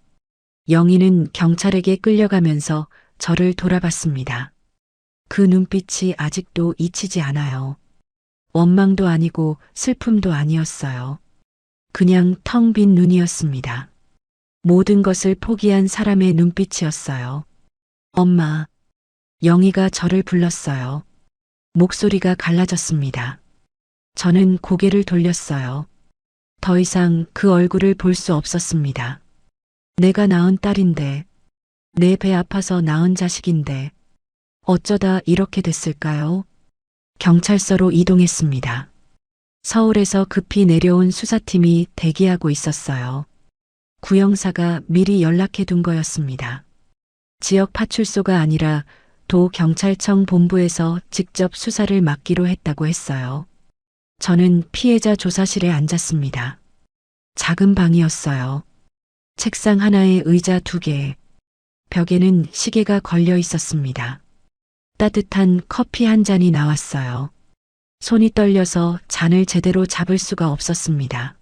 영희는 경찰에게 끌려가면서 저를 돌아봤습니다. 그 눈빛이 아직도 잊히지 않아요. 원망도 아니고 슬픔도 아니었어요. 그냥 텅 빈 눈이었습니다. 모든 것을 포기한 사람의 눈빛이었어요. 엄마. 영희가 저를 불렀어요. 목소리가 갈라졌습니다. 저는 고개를 돌렸어요. 더 이상 그 얼굴을 볼 수 없었습니다. 내가 낳은 딸인데, 내 배 아파서 낳은 자식인데, 어쩌다 이렇게 됐을까요? 경찰서로 이동했습니다. 서울에서 급히 내려온 수사팀이 대기하고 있었어요. 구형사가 미리 연락해 둔 거였습니다. 지역 파출소가 아니라 도 경찰청 본부에서 직접 수사를 맡기로 했다고 했어요. 저는 피해자 조사실에 앉았습니다. 작은 방이었어요. 책상 하나에 의자 2개, 벽에는 시계가 걸려 있었습니다. 따뜻한 커피 한 잔이 나왔어요. 손이 떨려서 잔을 제대로 잡을 수가 없었습니다.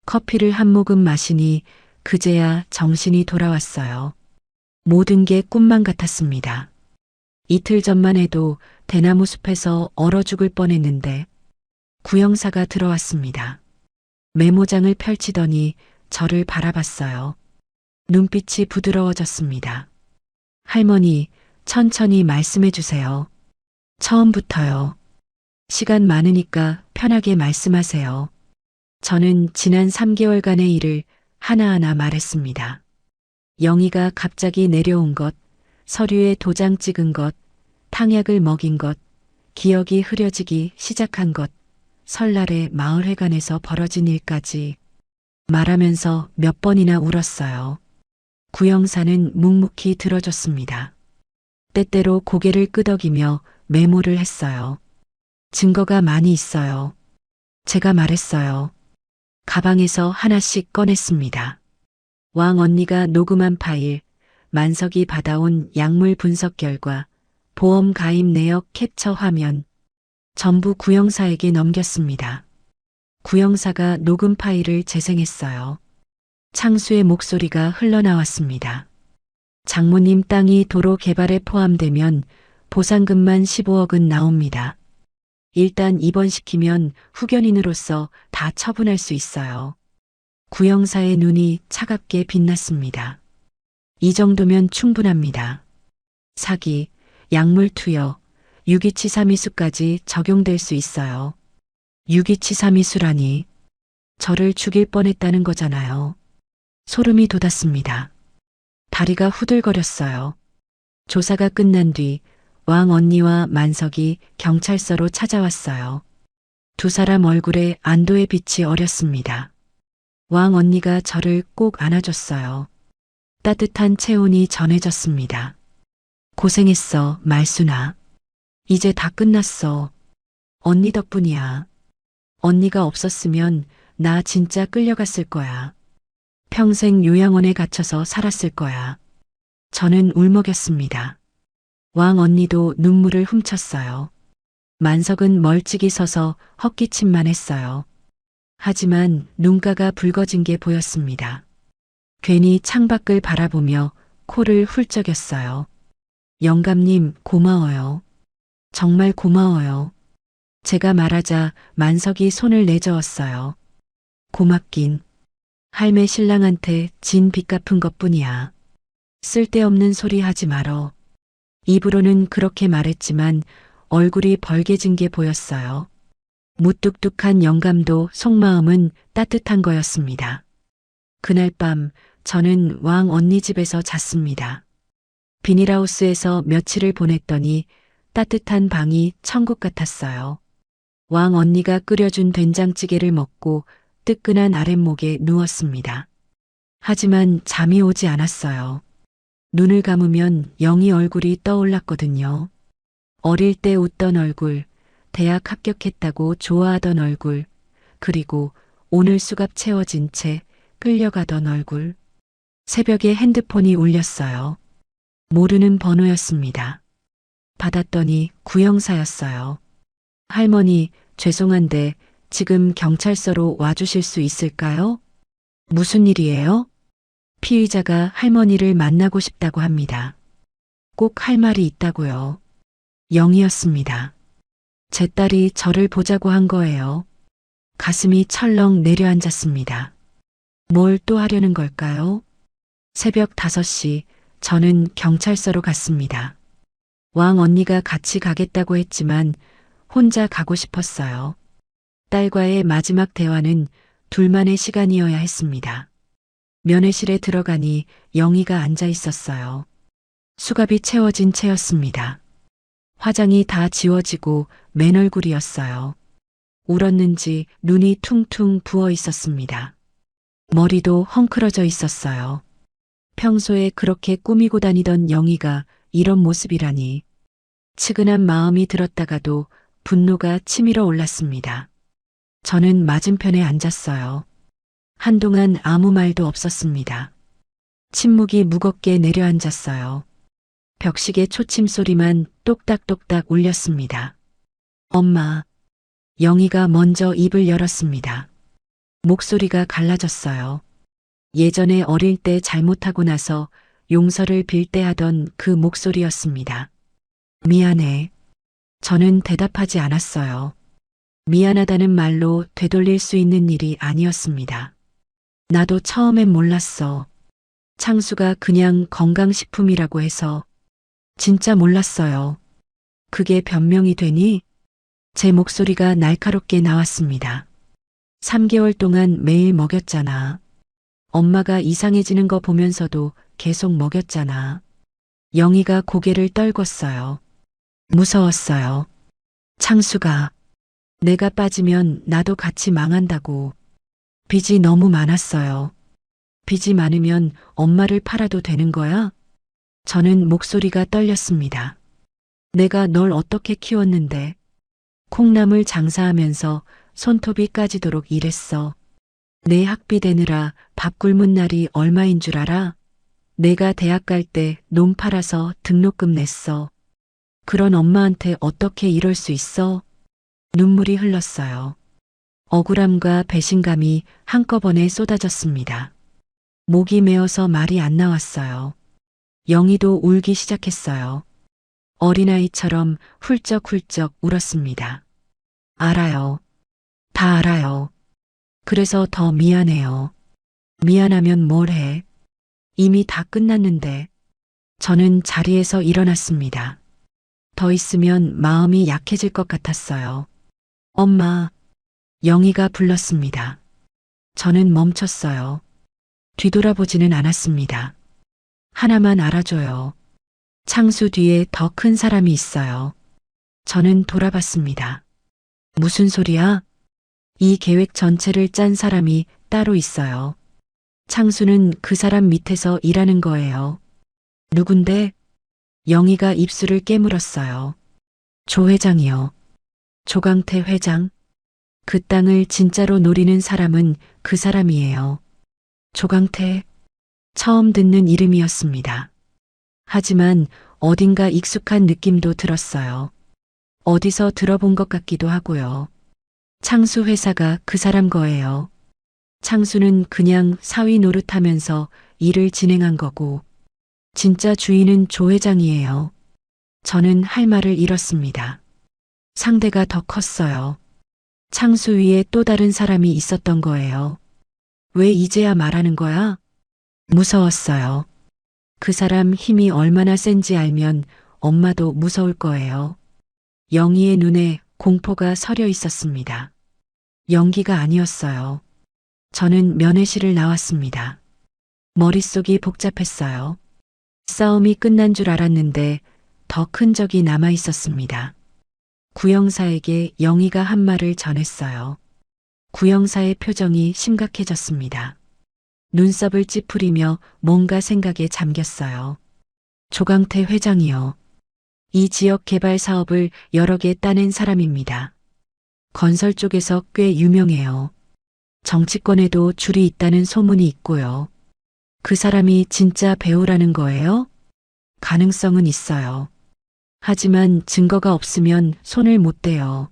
커피를 한 모금 마시니 그제야 정신이 돌아왔어요. 모든 게 꿈만 같았습니다. 이틀 전만 해도 대나무 숲에서 얼어 죽을 뻔했는데 구형사가 들어왔습니다. 메모장을 펼치더니 저를 바라봤어요. 눈빛이 부드러워졌습니다. 할머니, 천천히 말씀해 주세요. 처음부터요. 시간 많으니까 편하게 말씀하세요. 저는 지난 3개월간의 일을 하나하나 말했습니다. 영희가 갑자기 내려온 것, 서류에 도장 찍은 것, 탕약을 먹인 것, 기억이 흐려지기 시작한 것, 설날에 마을회관에서 벌어진 일까지 말하면서 몇 번이나 울었어요. 구형사는 묵묵히 들어줬습니다. 때때로 고개를 끄덕이며 메모를 했어요. 증거가 많이 있어요. 제가 말했어요. 가방에서 하나씩 꺼냈습니다. 왕 언니가 녹음한 파일, 만석이 받아온 약물 분석 결과, 보험 가입 내역 캡처 화면, 전부 구형사에게 넘겼습니다. 구형사가 녹음 파일을 재생했어요. 창수의 목소리가 흘러나왔습니다. 장모님 땅이 도로 개발에 포함되면 보상금만 15억은 나옵니다. 일단 입원시키면 후견인으로서 다 처분할 수 있어요. 구형사의 눈이 차갑게 빛났습니다. 이 정도면 충분합니다. 사기, 약물 투여, 유기치사미수까지 적용될 수 있어요. 유기치사미수라니 저를 죽일 뻔했다는 거잖아요. 소름이 돋았습니다. 다리가 후들거렸어요. 조사가 끝난 뒤 왕 언니와 만석이 경찰서로 찾아왔어요. 두 사람 얼굴에 안도의 빛이 어렸습니다. 왕 언니가 저를 꼭 안아줬어요. 따뜻한 체온이 전해졌습니다. 고생했어, 말순아. 이제 다 끝났어. 언니 덕분이야. 언니가 없었으면 나 진짜 끌려갔을 거야. 평생 요양원에 갇혀서 살았을 거야. 저는 울먹였습니다. 왕 언니도 눈물을 훔쳤어요. 만석은 멀찍이 서서 헛기침만 했어요. 하지만 눈가가 붉어진 게 보였습니다. 괜히 창밖을 바라보며 코를 훌쩍였어요. 영감님, 고마워요. 정말 고마워요. 제가 말하자 만석이 손을 내저었어요. 고맙긴. 할매 신랑한테 진 빚 갚은 것뿐이야. 쓸데없는 소리 하지 말어. 입으로는 그렇게 말했지만 얼굴이 벌개진 게 보였어요. 무뚝뚝한 영감도 속마음은 따뜻한 거였습니다. 그날 밤 저는 왕 언니 집에서 잤습니다. 비닐하우스에서 며칠을 보냈더니 따뜻한 방이 천국 같았어요. 왕 언니가 끓여준 된장찌개를 먹고 뜨끈한 아랫목에 누웠습니다. 하지만 잠이 오지 않았어요. 눈을 감으면 영희 얼굴이 떠올랐거든요. 어릴 때 웃던 얼굴, 대학 합격했다고 좋아하던 얼굴, 그리고 오늘 수갑 채워진 채 끌려가던 얼굴. 새벽에 핸드폰이 울렸어요. 모르는 번호였습니다. 받았더니 구형사였어요. 할머니, 죄송한데 지금 경찰서로 와주실 수 있을까요? 무슨 일이에요? 피의자가 할머니를 만나고 싶다고 합니다. 꼭 할 말이 있다고요. 영이었습니다. 제 딸이 저를 보자고 한 거예요. 가슴이 철렁 내려앉았습니다. 뭘 또 하려는 걸까요? 새벽 5시 저는 경찰서로 갔습니다. 왕 언니가 같이 가겠다고 했지만 혼자 가고 싶었어요. 딸과의 마지막 대화는 둘만의 시간이어야 했습니다. 면회실에 들어가니 영희가 앉아 있었어요. 수갑이 채워진 채였습니다. 화장이 다 지워지고 맨 얼굴이었어요. 울었는지 눈이 퉁퉁 부어 있었습니다. 머리도 헝클어져 있었어요. 평소에 그렇게 꾸미고 다니던 영희가 이런 모습이라니. 측은한 마음이 들었다가도 분노가 치밀어 올랐습니다. 저는 맞은편에 앉았어요. 한동안 아무 말도 없었습니다. 침묵이 무겁게 내려앉았어요. 벽시계 초침 소리만 똑딱똑딱 울렸습니다. 엄마. 영희가 먼저 입을 열었습니다. 목소리가 갈라졌어요. 예전에 어릴 때 잘못하고 나서 용서를 빌 때 하던 그 목소리였습니다. 미안해. 저는 대답하지 않았어요. 미안하다는 말로 되돌릴 수 있는 일이 아니었습니다. 나도 처음엔 몰랐어. 창수가 그냥 건강식품이라고 해서. 진짜 몰랐어요. 그게 변명이 되니? 제 목소리가 날카롭게 나왔습니다. 3개월 동안 매일 먹였잖아. 엄마가 이상해지는 거 보면서도 계속 먹였잖아. 영희가 고개를 떨궜어요. 무서웠어요. 창수가 내가 빠지면 나도 같이 망한다고. 빚이 너무 많았어요. 빚이 많으면 엄마를 팔아도 되는 거야? 저는 목소리가 떨렸습니다. 내가 널 어떻게 키웠는데. 콩나물 장사하면서 손톱이 까지도록 일했어. 내 학비 대느라 밥 굶은 날이 얼마인 줄 알아? 내가 대학 갈 때 논 팔아서 등록금 냈어. 그런 엄마한테 어떻게 이럴 수 있어? 눈물이 흘렀어요. 억울함과 배신감이 한꺼번에 쏟아졌습니다. 목이 메어서 말이 안 나왔어요. 영희도 울기 시작했어요. 어린아이처럼 훌쩍훌쩍 울었습니다. 알아요. 다 알아요. 그래서 더 미안해요. 미안하면 뭘 해? 이미 다 끝났는데. 저는 자리에서 일어났습니다. 더 있으면 마음이 약해질 것 같았어요. 엄마. 영희가 불렀습니다. 저는 멈췄어요. 뒤돌아보지는 않았습니다. 하나만 알아줘요. 창수 뒤에 더 큰 사람이 있어요. 저는 돌아봤습니다. 무슨 소리야? 이 계획 전체를 짠 사람이 따로 있어요. 창수는 그 사람 밑에서 일하는 거예요. 누군데? 영희가 입술을 깨물었어요. 조 회장이요. 조강태 회장. 그 땅을 진짜로 노리는 사람은 그 사람이에요. 조강태. 처음 듣는 이름이었습니다. 하지만 어딘가 익숙한 느낌도 들었어요. 어디서 들어본 것 같기도 하고요. 창수 회사가 그 사람 거예요. 창수는 그냥 사위 노릇하면서 일을 진행한 거고, 진짜 주인은 조 회장이에요. 저는 할 말을 잃었습니다. 상대가 더 컸어요. 창수 위에 또 다른 사람이 있었던 거예요. 왜 이제야 말하는 거야? 무서웠어요. 그 사람 힘이 얼마나 센지 알면 엄마도 무서울 거예요. 영희의 눈에 공포가 서려 있었습니다. 연기가 아니었어요. 저는 면회실을 나왔습니다. 머릿속이 복잡했어요. 싸움이 끝난 줄 알았는데 더 큰 적이 남아 있었습니다. 구형사에게 영희가 한 말을 전했어요. 구형사의 표정이 심각해졌습니다. 눈썹을 찌푸리며 뭔가 생각에 잠겼어요. 조강태 회장이요. 이 지역 개발 사업을 여러 개 따낸 사람입니다. 건설 쪽에서 꽤 유명해요. 정치권에도 줄이 있다는 소문이 있고요. 그 사람이 진짜 배우라는 거예요? 가능성은 있어요. 하지만 증거가 없으면 손을 못 대요.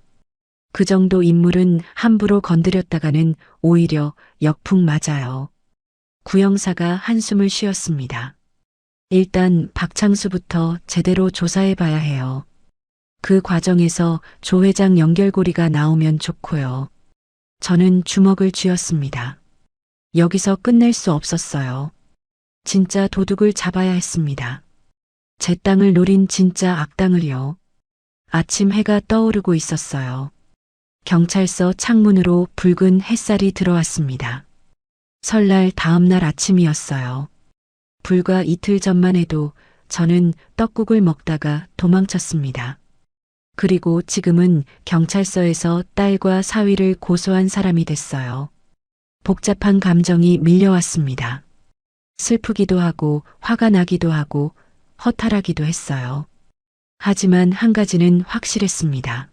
그 정도 인물은 함부로 건드렸다가는 오히려 역풍 맞아요. 구형사가 한숨을 쉬었습니다. 일단 박창수부터 제대로 조사해 봐야 해요. 그 과정에서 조 회장 연결고리가 나오면 좋고요. 저는 주먹을 쥐었습니다. 여기서 끝낼 수 없었어요. 진짜 도둑을 잡아야 했습니다. 제 땅을 노린 진짜 악당을요. 아침 해가 떠오르고 있었어요. 경찰서 창문으로 붉은 햇살이 들어왔습니다. 설날 다음 날 아침이었어요. 불과 이틀 전만 해도 저는 떡국을 먹다가 도망쳤습니다. 그리고 지금은 경찰서에서 딸과 사위를 고소한 사람이 됐어요. 복잡한 감정이 밀려왔습니다. 슬프기도 하고 화가 나기도 하고 허탈하기도 했어요. 하지만 한 가지는 확실했습니다.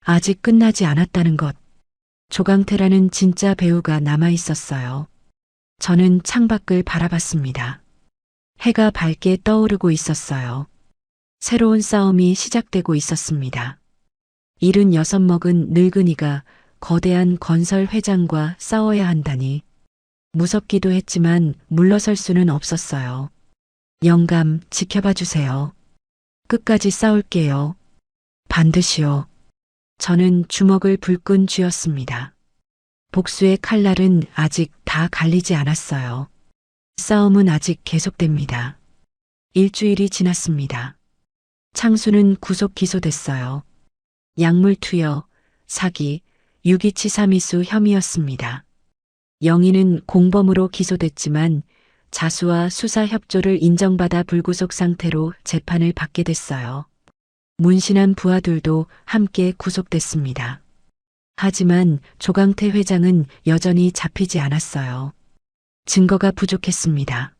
아직 끝나지 않았다는 것. 조강태라는 진짜 배우가 남아 있었어요. 저는 창밖을 바라봤습니다. 해가 밝게 떠오르고 있었어요. 새로운 싸움이 시작되고 있었습니다. 76 먹은 늙은이가 거대한 건설 회장과 싸워야 한다니. 무섭기도 했지만 물러설 수는 없었어요. 영감, 지켜봐 주세요. 끝까지 싸울게요. 반드시요. 저는 주먹을 불끈 쥐었습니다. 복수의 칼날은 아직 다 갈리지 않았어요. 싸움은 아직 계속됩니다. 일주일이 지났습니다. 창수는 구속 기소됐어요. 약물 투여, 사기, 유기치사미수 혐의였습니다. 영희는 공범으로 기소됐지만 자수와 수사 협조를 인정받아 불구속 상태로 재판을 받게 됐어요. 문신한 부하들도 함께 구속됐습니다. 하지만 조강태 회장은 여전히 잡히지 않았어요. 증거가 부족했습니다.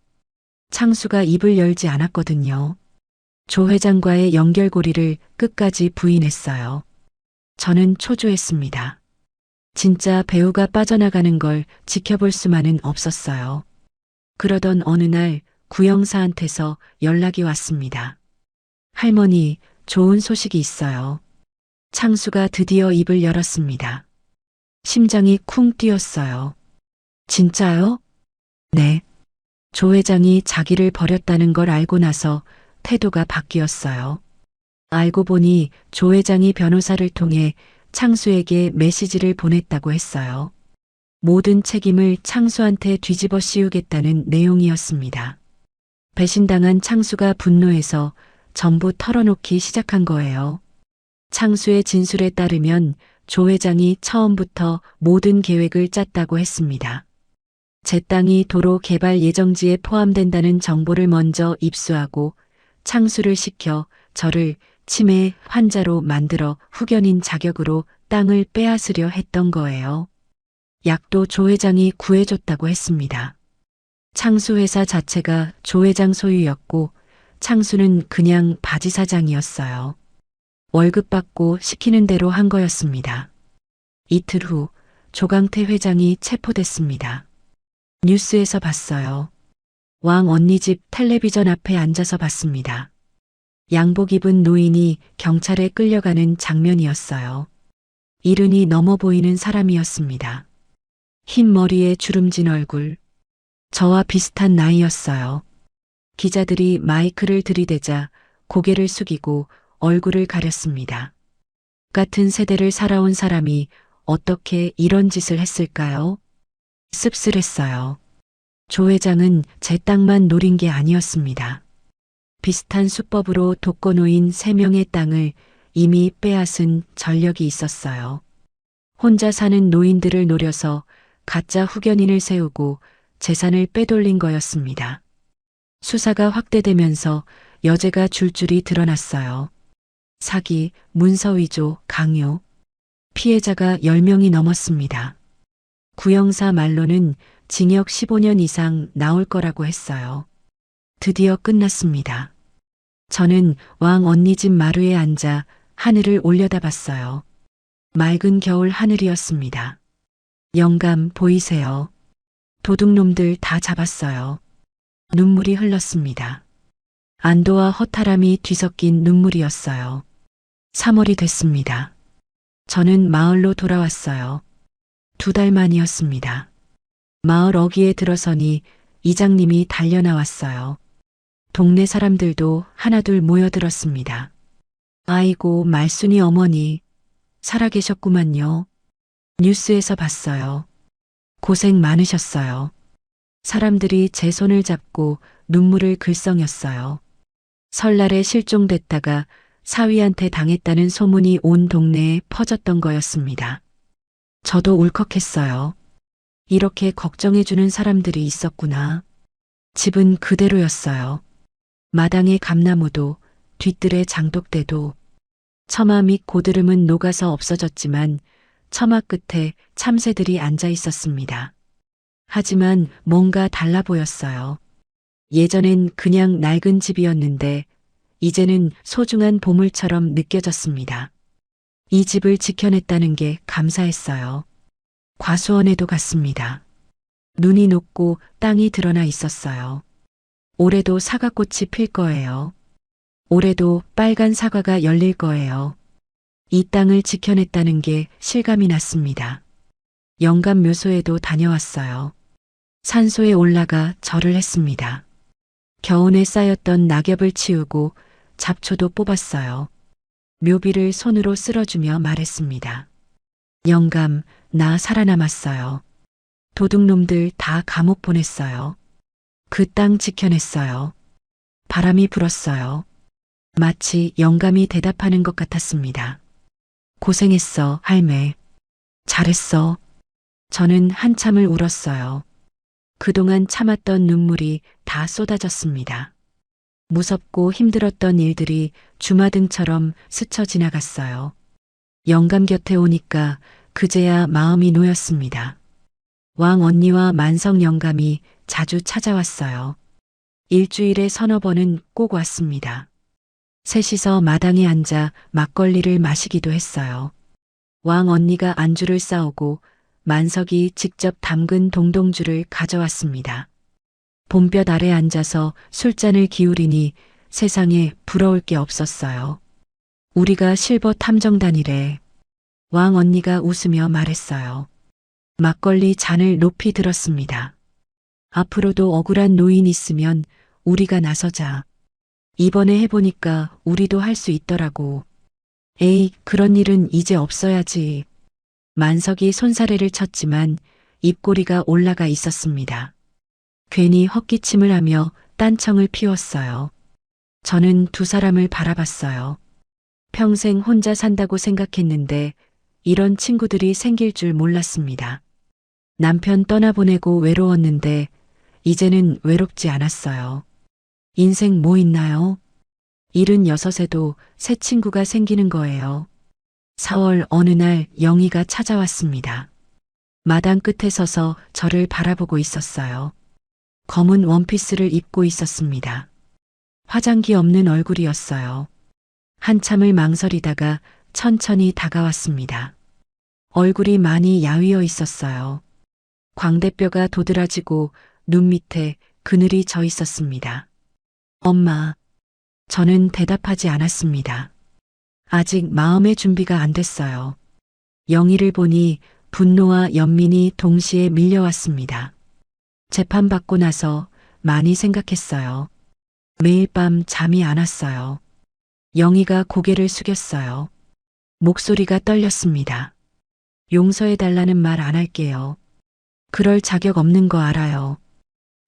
창수가 입을 열지 않았거든요. 조 회장과의 연결고리를 끝까지 부인했어요. 저는 초조했습니다. 진짜 배우가 빠져나가는 걸 지켜볼 수만은 없었어요. 그러던 어느 날 구형사한테서 연락이 왔습니다. 할머니, 좋은 소식이 있어요. 창수가 드디어 입을 열었습니다. 심장이 쿵 뛰었어요. 진짜요? 네. 조 회장이 자기를 버렸다는 걸 알고 나서 태도가 바뀌었어요. 알고 보니 조 회장이 변호사를 통해 창수에게 메시지를 보냈다고 했어요. 모든 책임을 창수한테 뒤집어 씌우겠다는 내용이었습니다. 배신당한 창수가 분노해서 전부 털어놓기 시작한 거예요. 창수의 진술에 따르면 조 회장이 처음부터 모든 계획을 짰다고 했습니다. 제 땅이 도로 개발 예정지에 포함된다는 정보를 먼저 입수하고 창수를 시켜 저를 치매 환자로 만들어 후견인 자격으로 땅을 빼앗으려 했던 거예요. 약도 조 회장이 구해줬다고 했습니다. 창수 회사 자체가 조 회장 소유였고 창수는 그냥 바지 사장이었어요. 월급 받고 시키는 대로 한 거였습니다. 이틀 후 조강태 회장이 체포됐습니다. 뉴스에서 봤어요. 왕 언니 집 텔레비전 앞에 앉아서 봤습니다. 양복 입은 노인이 경찰에 끌려가는 장면이었어요. 이른이 넘어 보이는 사람이었습니다. 흰 머리에 주름진 얼굴. 저와 비슷한 나이였어요. 기자들이 마이크를 들이대자 고개를 숙이고 얼굴을 가렸습니다. 같은 세대를 살아온 사람이 어떻게 이런 짓을 했을까요? 씁쓸했어요. 조 회장은 제 땅만 노린 게 아니었습니다. 비슷한 수법으로 독거노인 3명의 땅을 이미 빼앗은 전력이 있었어요. 혼자 사는 노인들을 노려서 가짜 후견인을 세우고 재산을 빼돌린 거였습니다. 수사가 확대되면서 여죄가 줄줄이 드러났어요. 사기, 문서위조, 강요. 피해자가 10명이 넘었습니다. 구형사 말로는 징역 15년 이상 나올 거라고 했어요. 드디어 끝났습니다. 저는 왕 언니 집 마루에 앉아 하늘을 올려다봤어요. 맑은 겨울 하늘이었습니다. 영감 보이세요? 도둑놈들 다 잡았어요. 눈물이 흘렀습니다. 안도와 허탈함이 뒤섞인 눈물이었어요. 3월이 됐습니다. 저는 마을로 돌아왔어요. 2달 만이었습니다. 마을 어귀에 들어서니 이장님이 달려나왔어요. 동네 사람들도 하나둘 모여들었습니다. 아이고, 말순이 어머니, 살아계셨구만요. 뉴스에서 봤어요. 고생 많으셨어요. 사람들이 제 손을 잡고 눈물을 글썽였어요. 설날에 실종됐다가 사위한테 당했다는 소문이 온 동네에 퍼졌던 거였습니다. 저도 울컥했어요. 이렇게 걱정해주는 사람들이 있었구나. 집은 그대로였어요. 마당의 감나무도, 뒤뜰의 장독대도, 처마 밑 고드름은 녹아서 없어졌지만 처마 끝에 참새들이 앉아 있었습니다. 하지만 뭔가 달라 보였어요. 예전엔 그냥 낡은 집이었는데 이제는 소중한 보물처럼 느껴졌습니다. 이 집을 지켜냈다는 게 감사했어요. 과수원에도 갔습니다. 눈이 녹고 땅이 드러나 있었어요. 올해도 사과꽃이 필 거예요. 올해도 빨간 사과가 열릴 거예요. 이 땅을 지켜냈다는 게 실감이 났습니다. 영감 묘소에도 다녀왔어요. 산소에 올라가 절을 했습니다. 겨우내 쌓였던 낙엽을 치우고 잡초도 뽑았어요. 묘비를 손으로 쓸어주며 말했습니다. 영감, 나 살아남았어요. 도둑놈들 다 감옥 보냈어요. 그 땅 지켜냈어요. 바람이 불었어요. 마치 영감이 대답하는 것 같았습니다. 고생했어, 할매. 잘했어. 저는 한참을 울었어요. 그동안 참았던 눈물이 다 쏟아졌습니다. 무섭고 힘들었던 일들이 주마등처럼 스쳐 지나갔어요. 영감 곁에 오니까 그제야 마음이 놓였습니다. 왕 언니와 만성 영감이 자주 찾아왔어요. 일주일에 서너 번은 꼭 왔습니다. 셋이서 마당에 앉아 막걸리를 마시기도 했어요. 왕 언니가 안주를 싸오고 만석이 직접 담근 동동주를 가져왔습니다. 봄볕 아래 앉아서 술잔을 기울이니 세상에 부러울 게 없었어요. 우리가 실버 탐정단이래. 왕 언니가 웃으며 말했어요. 막걸리 잔을 높이 들었습니다. 앞으로도 억울한 노인 있으면 우리가 나서자. 이번에 해보니까 우리도 할 수 있더라고. 에이, 그런 일은 이제 없어야지. 만석이 손사래를 쳤지만 입꼬리가 올라가 있었습니다. 괜히 헛기침을 하며 딴청을 피웠어요. 저는 두 사람을 바라봤어요. 평생 혼자 산다고 생각했는데 이런 친구들이 생길 줄 몰랐습니다. 남편 떠나보내고 외로웠는데 이제는 외롭지 않았어요. 인생 뭐 있나요? 76에도 새 친구가 생기는 거예요. 4월 어느 날 영희가 찾아왔습니다. 마당 끝에 서서 저를 바라보고 있었어요. 검은 원피스를 입고 있었습니다. 화장기 없는 얼굴이었어요. 한참을 망설이다가 천천히 다가왔습니다. 얼굴이 많이 야위어 있었어요. 광대뼈가 도드라지고 눈 밑에 그늘이 져 있었습니다. 엄마. 저는 대답하지 않았습니다. 아직 마음의 준비가 안 됐어요. 영희를 보니 분노와 연민이 동시에 밀려왔습니다. 재판받고 나서 많이 생각했어요. 매일 밤 잠이 안 왔어요. 영희가 고개를 숙였어요. 목소리가 떨렸습니다. 용서해달라는 말 안 할게요. 그럴 자격 없는 거 알아요.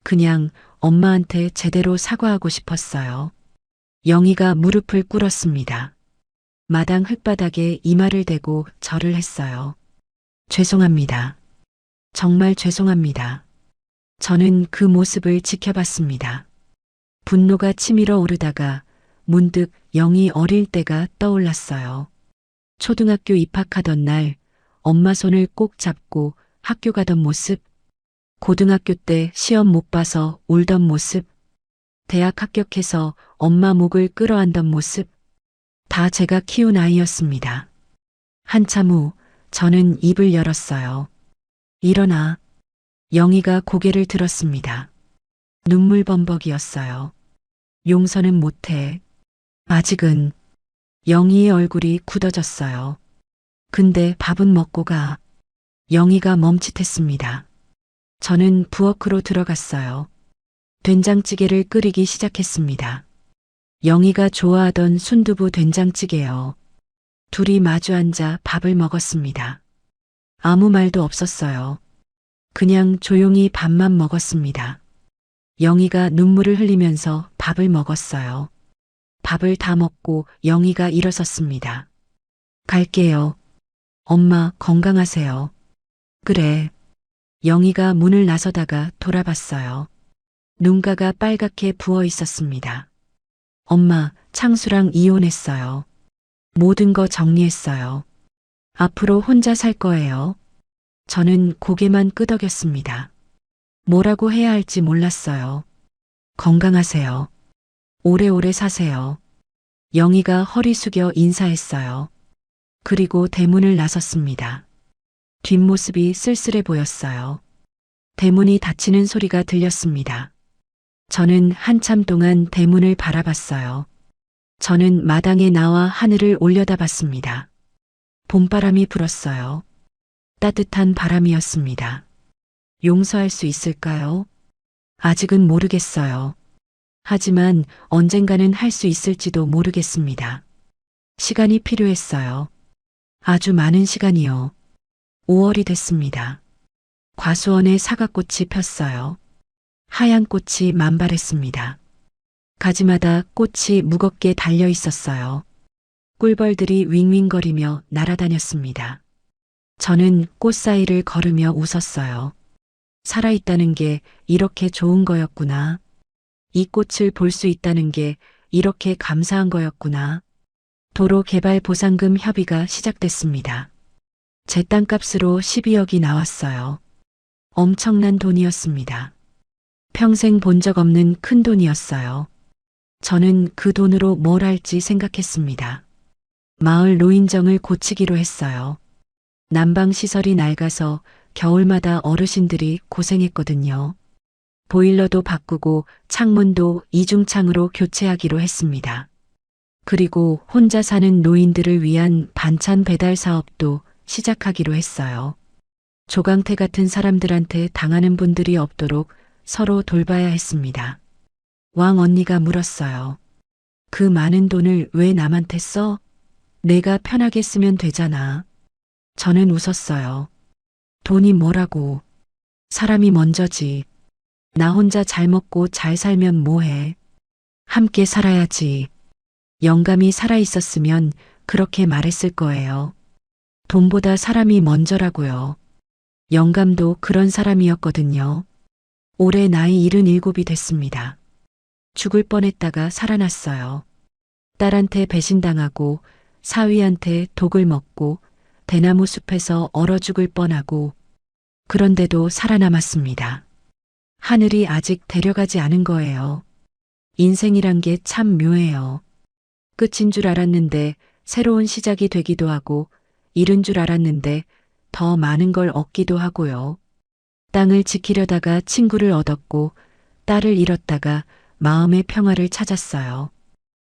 그냥 엄마한테 제대로 사과하고 싶었어요. 영희가 무릎을 꿇었습니다. 마당 흙바닥에 이마를 대고 절을 했어요. 죄송합니다. 정말 죄송합니다. 저는 그 모습을 지켜봤습니다. 분노가 치밀어 오르다가 문득 영희 어릴 때가 떠올랐어요. 초등학교 입학하던 날 엄마 손을 꼭 잡고 학교 가던 모습, 고등학교 때 시험 못 봐서 울던 모습, 대학 합격해서 엄마 목을 끌어안던 모습, 다 제가 키운 아이였습니다. 한참 후 저는 입을 열었어요. 일어나. 영희가 고개를 들었습니다. 눈물 범벅이었어요. 용서는 못해. 아직은. 영희의 얼굴이 굳어졌어요. 근데 밥은 먹고 가. 영희가 멈칫했습니다. 저는 부엌으로 들어갔어요. 된장찌개를 끓이기 시작했습니다. 영희가 좋아하던 순두부 된장찌개요. 둘이 마주 앉아 밥을 먹었습니다. 아무 말도 없었어요. 그냥 조용히 밥만 먹었습니다. 영희가 눈물을 흘리면서 밥을 먹었어요. 밥을 다 먹고 영희가 일어섰습니다. 갈게요. 엄마 건강하세요. 그래. 영희가 문을 나서다가 돌아봤어요. 눈가가 빨갛게 부어 있었습니다. 엄마, 창수랑 이혼했어요. 모든 거 정리했어요. 앞으로 혼자 살 거예요. 저는 고개만 끄덕였습니다. 뭐라고 해야 할지 몰랐어요. 건강하세요. 오래오래 사세요. 영희가 허리 숙여 인사했어요. 그리고 대문을 나섰습니다. 뒷모습이 쓸쓸해 보였어요. 대문이 닫히는 소리가 들렸습니다. 저는 한참 동안 대문을 바라봤어요. 저는 마당에 나와 하늘을 올려다봤습니다. 봄바람이 불었어요. 따뜻한 바람이었습니다. 용서할 수 있을까요? 아직은 모르겠어요. 하지만 언젠가는 할 수 있을지도 모르겠습니다. 시간이 필요했어요. 아주 많은 시간이요. 5월이 됐습니다. 과수원에 사과꽃이 폈어요. 하얀 꽃이 만발했습니다. 가지마다 꽃이 무겁게 달려 있었어요. 꿀벌들이 윙윙거리며 날아다녔습니다. 저는 꽃 사이를 걸으며 웃었어요. 살아있다는 게 이렇게 좋은 거였구나. 이 꽃을 볼 수 있다는 게 이렇게 감사한 거였구나. 도로 개발 보상금 협의가 시작됐습니다. 제 땅값으로 12억이 나왔어요. 엄청난 돈이었습니다. 평생 본 적 없는 큰 돈이었어요. 저는 그 돈으로 뭘 할지 생각했습니다. 마을 노인정을 고치기로 했어요. 난방시설이 낡아서 겨울마다 어르신들이 고생했거든요. 보일러도 바꾸고 창문도 이중창으로 교체하기로 했습니다. 그리고 혼자 사는 노인들을 위한 반찬 배달 사업도 시작하기로 했어요. 조강태 같은 사람들한테 당하는 분들이 없도록 서로 돌봐야 했습니다. 왕 언니가 물었어요. 그 많은 돈을 왜 남한테 써? 내가 편하게 쓰면 되잖아. 저는 웃었어요. 돈이 뭐라고. 사람이 먼저지. 나 혼자 잘 먹고 잘 살면 뭐해. 함께 살아야지. 영감이 살아있었으면 그렇게 말했을 거예요. 돈보다 사람이 먼저라고요. 영감도 그런 사람이었거든요. 올해 나이 77이 됐습니다. 죽을 뻔했다가 살아났어요. 딸한테 배신당하고 사위한테 독을 먹고 대나무 숲에서 얼어 죽을 뻔하고 그런데도 살아남았습니다. 하늘이 아직 데려가지 않은 거예요. 인생이란 게 참 묘해요. 끝인 줄 알았는데 새로운 시작이 되기도 하고 잃은 줄 알았는데 더 많은 걸 얻기도 하고요. 땅을 지키려다가 친구를 얻었고 딸을 잃었다가 마음의 평화를 찾았어요.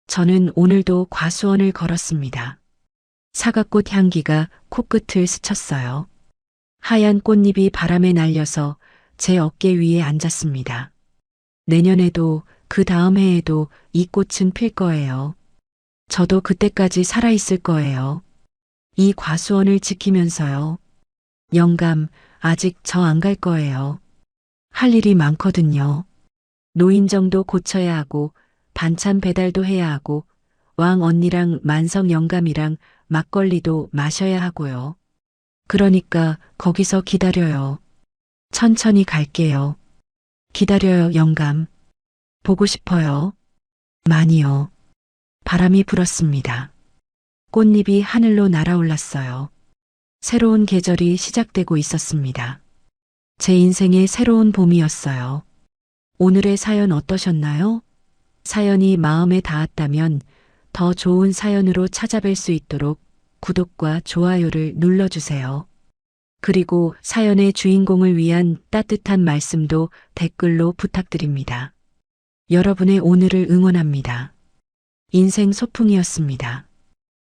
저는 오늘도 과수원을 걸었습니다. 사과꽃 향기가 코끝을 스쳤어요. 하얀 꽃잎이 바람에 날려서 제 어깨 위에 앉았습니다. 내년에도 그 다음 해에도 이 꽃은 필 거예요. 저도 그때까지 살아있을 거예요. 이 과수원을 지키면서요. 영감, 아직 저 안 갈 거예요. 할 일이 많거든요. 노인정도 고쳐야 하고 반찬 배달도 해야 하고 왕 언니랑 만성 영감이랑 막걸리도 마셔야 하고요. 그러니까 거기서 기다려요. 천천히 갈게요. 기다려요, 영감. 보고 싶어요. 많이요. 바람이 불었습니다. 꽃잎이 하늘로 날아올랐어요. 새로운 계절이 시작되고 있었습니다. 제 인생의 새로운 봄이었어요. 오늘의 사연 어떠셨나요? 사연이 마음에 닿았다면 더 좋은 사연으로 찾아뵐 수 있도록 구독과 좋아요를 눌러주세요. 그리고 사연의 주인공을 위한 따뜻한 말씀도 댓글로 부탁드립니다. 여러분의 오늘을 응원합니다. 인생 소풍이었습니다.